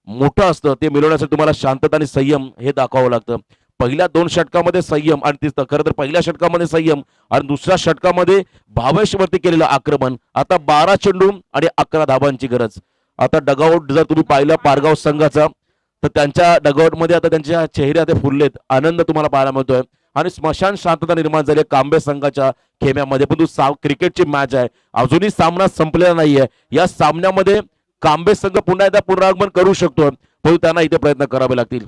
मोठं असतं ते मिळवण्यासाठी तुम्हाला शांतता आणि संयम हे दाखवावं लागतं. पहिल्या 2 षटकामध्ये संयम आणि खरं तर पहिल्या षटकामध्ये संयम आणि दुसऱ्या षटकामध्ये भावेशवरती केलेलं आक्रमण. आता 12 चेंडू आणि 11 धावांची गरज. आता डगआउट जर तुम्ही पाहिलं पारगाव संघाचा तर त्यांच्या डगआउटमध्ये आता त्यांच्या चेहरे आता फुललेत, आनंद तुम्हाला पाहायला मिळतोय आणि स्मशान शांतता निर्माण झाली कांबे संघाच्या खेम्यामध्ये. पण क्रिकेटची मॅच आहे, अजूनही सामना संपलेला नाहीये. या सामन्यामध्ये कांबे संघ पुन्हा एकदा पुनरागमन करू शकतो, परंतु त्यांना इथे प्रयत्न करावे लागतील.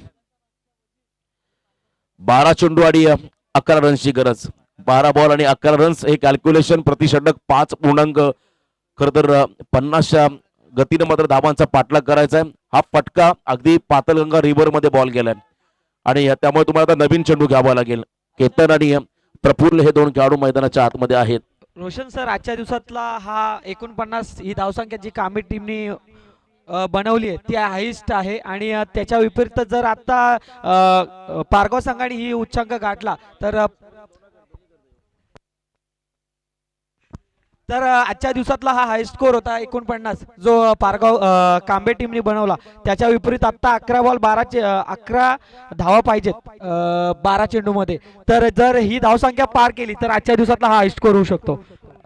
12 चेंडू आणि 11 रन्सची गरज. 12 बॉल आणि 11 रन्स हे कॅल्क्युलेशन प्रतिषटक 5 पूर्णांक खर तर 50च्या गतीने मात्र धावांचा पाठलाग करायचा आहे. हा फटका अगदी पातळगंगा रिव्हर मध्ये बॉल गेलाय आणि त्यामुळे तुम्हाला आता नवीन चेंडू घ्यावा लागेल. केतन आणि प्रफुल्ल हे दोन खेळाडू मैदानाच्या आतमध्ये आहेत. रोशन सर, आजच्या दिवसातला हा 49 ही धावसंख्या जी कांबे टीमनी बनवली आहे ती हायस्ट आहे आणि त्याच्या विपरीत जर आता पारगाव संघाने ही उच्चांक गाठला तर आजच्या दिवसातला हा हाय स्कोर होता 49 जो पारगाव कांबे टीमने बनवला. त्याच्या विपरीत आता 11 बॉल 11 धावा पाहिजेत 12 चेंडूमध्ये. तर जर ही धावसंख्या पार केली तर आजच्या दिवसातला हा हाय स्कोर होऊ शकतो.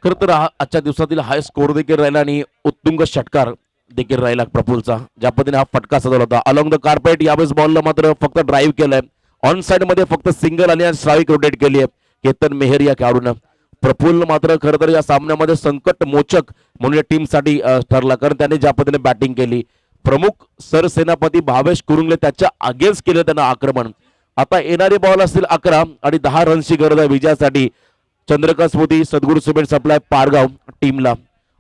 खरं तर आजच्या दिवसातील हाय स्कोर देखील राहिला आणि उत्तुंग षटकार देखील राहिला प्रफुल्लचा. ज्या पद्धतीने हा फटका सजवला होता अलॉंग द कार्पेट, यावेळेस बॉलला मात्र फक्त ड्राईव्ह केलाय. ऑन साइड मध्ये फक्त सिंगल आणि स्ट्राईक रोटेट केली आहे केतन मेहर या खेळाडूनं. प्रफुल्ल मात्र खरं तर या सामन्यामध्ये संकट मोचक म्हणून टीमसाठी ठरला, कारण त्याने ज्या पद्धतीने बॅटिंग केली. प्रमुख सरसेनापती भावेश कुरुंगले त्याच्या अगेन्स्ट केलं त्यांना आक्रमण. आता येणारे बॉल असतील 11 आणि 10 रन्सची गरज आहे विजयासाठी चंद्रकांत स्मृती सद्गुरू सिमेंट सप्लाय पारगाव टीमला.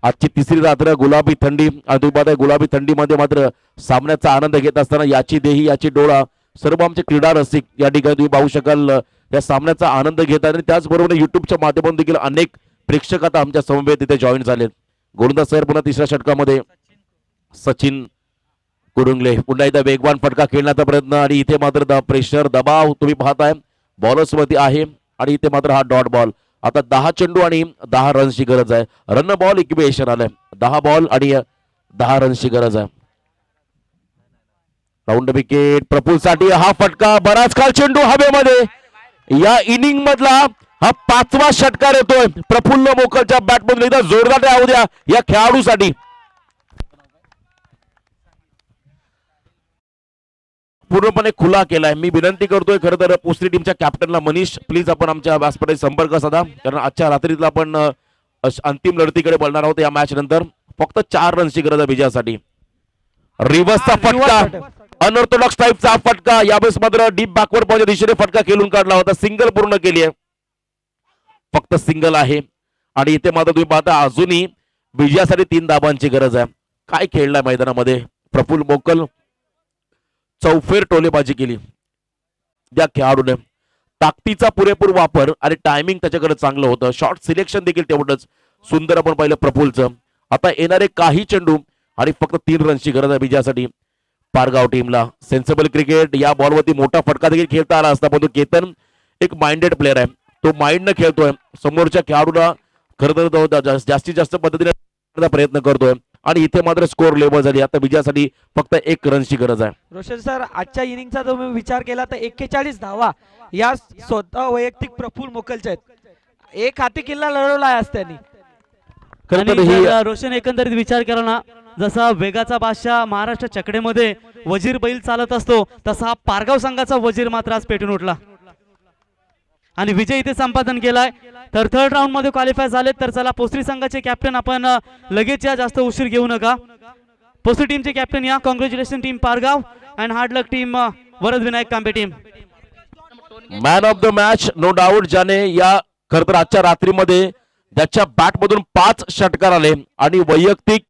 आजची तिसरी रात्र गुलाबी थंडी आणि गुलाबी थंडीमध्ये मात्र सामन्याचा आनंद घेत असताना याची देही याची डोळा सर्व आमचे क्रीडा रसिक या ठिकाणी तुम्ही पाहू शकाल या सामन्याचा आनंद घेतात. आणि त्याचबरोबर युट्यूबच्या माध्यमातून देखील अनेक प्रेक्षक आता आमच्या समवेत तिथे जॉईन झालेत. गोलंदाज सर पुन्हा तिसऱ्या षटकामध्ये सचिन कुरुंगले पुन्हा एकदा वेगवान फटका खेळण्याचा प्रयत्न आणि इथे मात्र प्रेशर दबाव तुम्ही पाहताय बॉलर्स वरती आहे आणि इथे मात्र हा डॉट बॉल. आता 10 चेंडू आणि 10 रन्सची गरज आहे. रन बॉल इक्वेशन आलंय 10 बॉल आणि 10 रन्सची गरज आहे. राऊंड विकेट प्रफुल्लसाठी हा फटका बराच काळ चेंडू हवेमध्ये. या इनिंग मधला हा 5वा षटकार येतोय प्रफुल्ल मोकलच्या बॅटमधून. एकदा जोरदार राहू द्या या खेळाडूसाठी. पूर्णपणे खुला केलाय. मी विनंती करतोय खरं तर पोस्टरी टीमच्या कॅप्टनला मनीष प्लीज आपण आमच्या व्यासपीठाशी संपर्क साधा, कारण आजच्या रात्रीला आपण अंतिम लढतीकडे बोलणार आहोत. या मॅच नंतर फक्त 4 रन्सची गरज आहे विजयासाठी. रिव्हर्सचा फटका अनऑर्थोडॉक्स टाईपचा फटका यावेळेस मात्र डीप बॅकवर्ड पॉईंटच्या दिशेने फटका खेळून काढला होता. सिंगल पूर्ण केली आहे, फक्त सिंगल आहे आणि इथे मात्र तुम्ही पाहता अजूनही विजयासाठी 3 धाबांची गरज आहे. काय खेळलाय मैदानामध्ये प्रफुल्ल मोकल. चौफेर टोलेबाजी केली त्या खेळाडूने. ताकदीचा पुरेपूर वापर आणि टायमिंग त्याच्याकडे चांगलं होतं. शॉट सिलेक्शन देखील तेवढंच सुंदर आपण पाहिलं प्रफुल्लचं. आता येणारे काही चेंडू आणि फक्त 3 रन्सची गरज आहे विजयासाठी पारगाव टीमला. सेन्सिबल क्रिकेट या बॉलवरती मोठा फटका देखील खेळता आला असता, परंतु केतन एक माइंडेड प्लेअर आहे. तो माइंड न खेळतोय, समोरच्या खेळाडूला खरं तर जास्तीत जास्त पद्धतीने प्रयत्न करतोय आणि इथे मात्र स्कोर लेवल झाली. आता विजयासाठी फक्त 1 रनची गरज आहे. रोशन सर, आजच्या इनिंगचा तुम्ही विचार केला तर 41 धावा या स्वतः वैयक्तिक प्रफुल्ल मोकलच्या आहेत. एक हाती किल्ला लढवला आहे आज त्यांनी. खरं तर आणि ही जर रोशन एकंदरीत विचार केला ना, जसा वेगाचा बादशाह महाराष्ट्र चकडेमध्ये वजीर बैल चालत असतो तसा हा पारगाव संघाचा वजीर मात्र आज पेटून उठला आणि विजय इथे संपादन केलाय. तर थर्ड राऊंड मध्ये क्वालिफाय झाले. तर चला पोस्टरी संघाचे कॅप्टन आपण लगेच या, जास्त उशीर घेऊ नका. पोस्टरी टीमचे कॅप्टन या. Congratulation team Pargaon and hard luck team Varad Vinayak Kambe team. Man of the match no doubt ज्याने या खरं तर आजच्या रात्रीमध्ये ज्याच्या बॅट मधून 5 षटकार आले आणि वैयक्तिक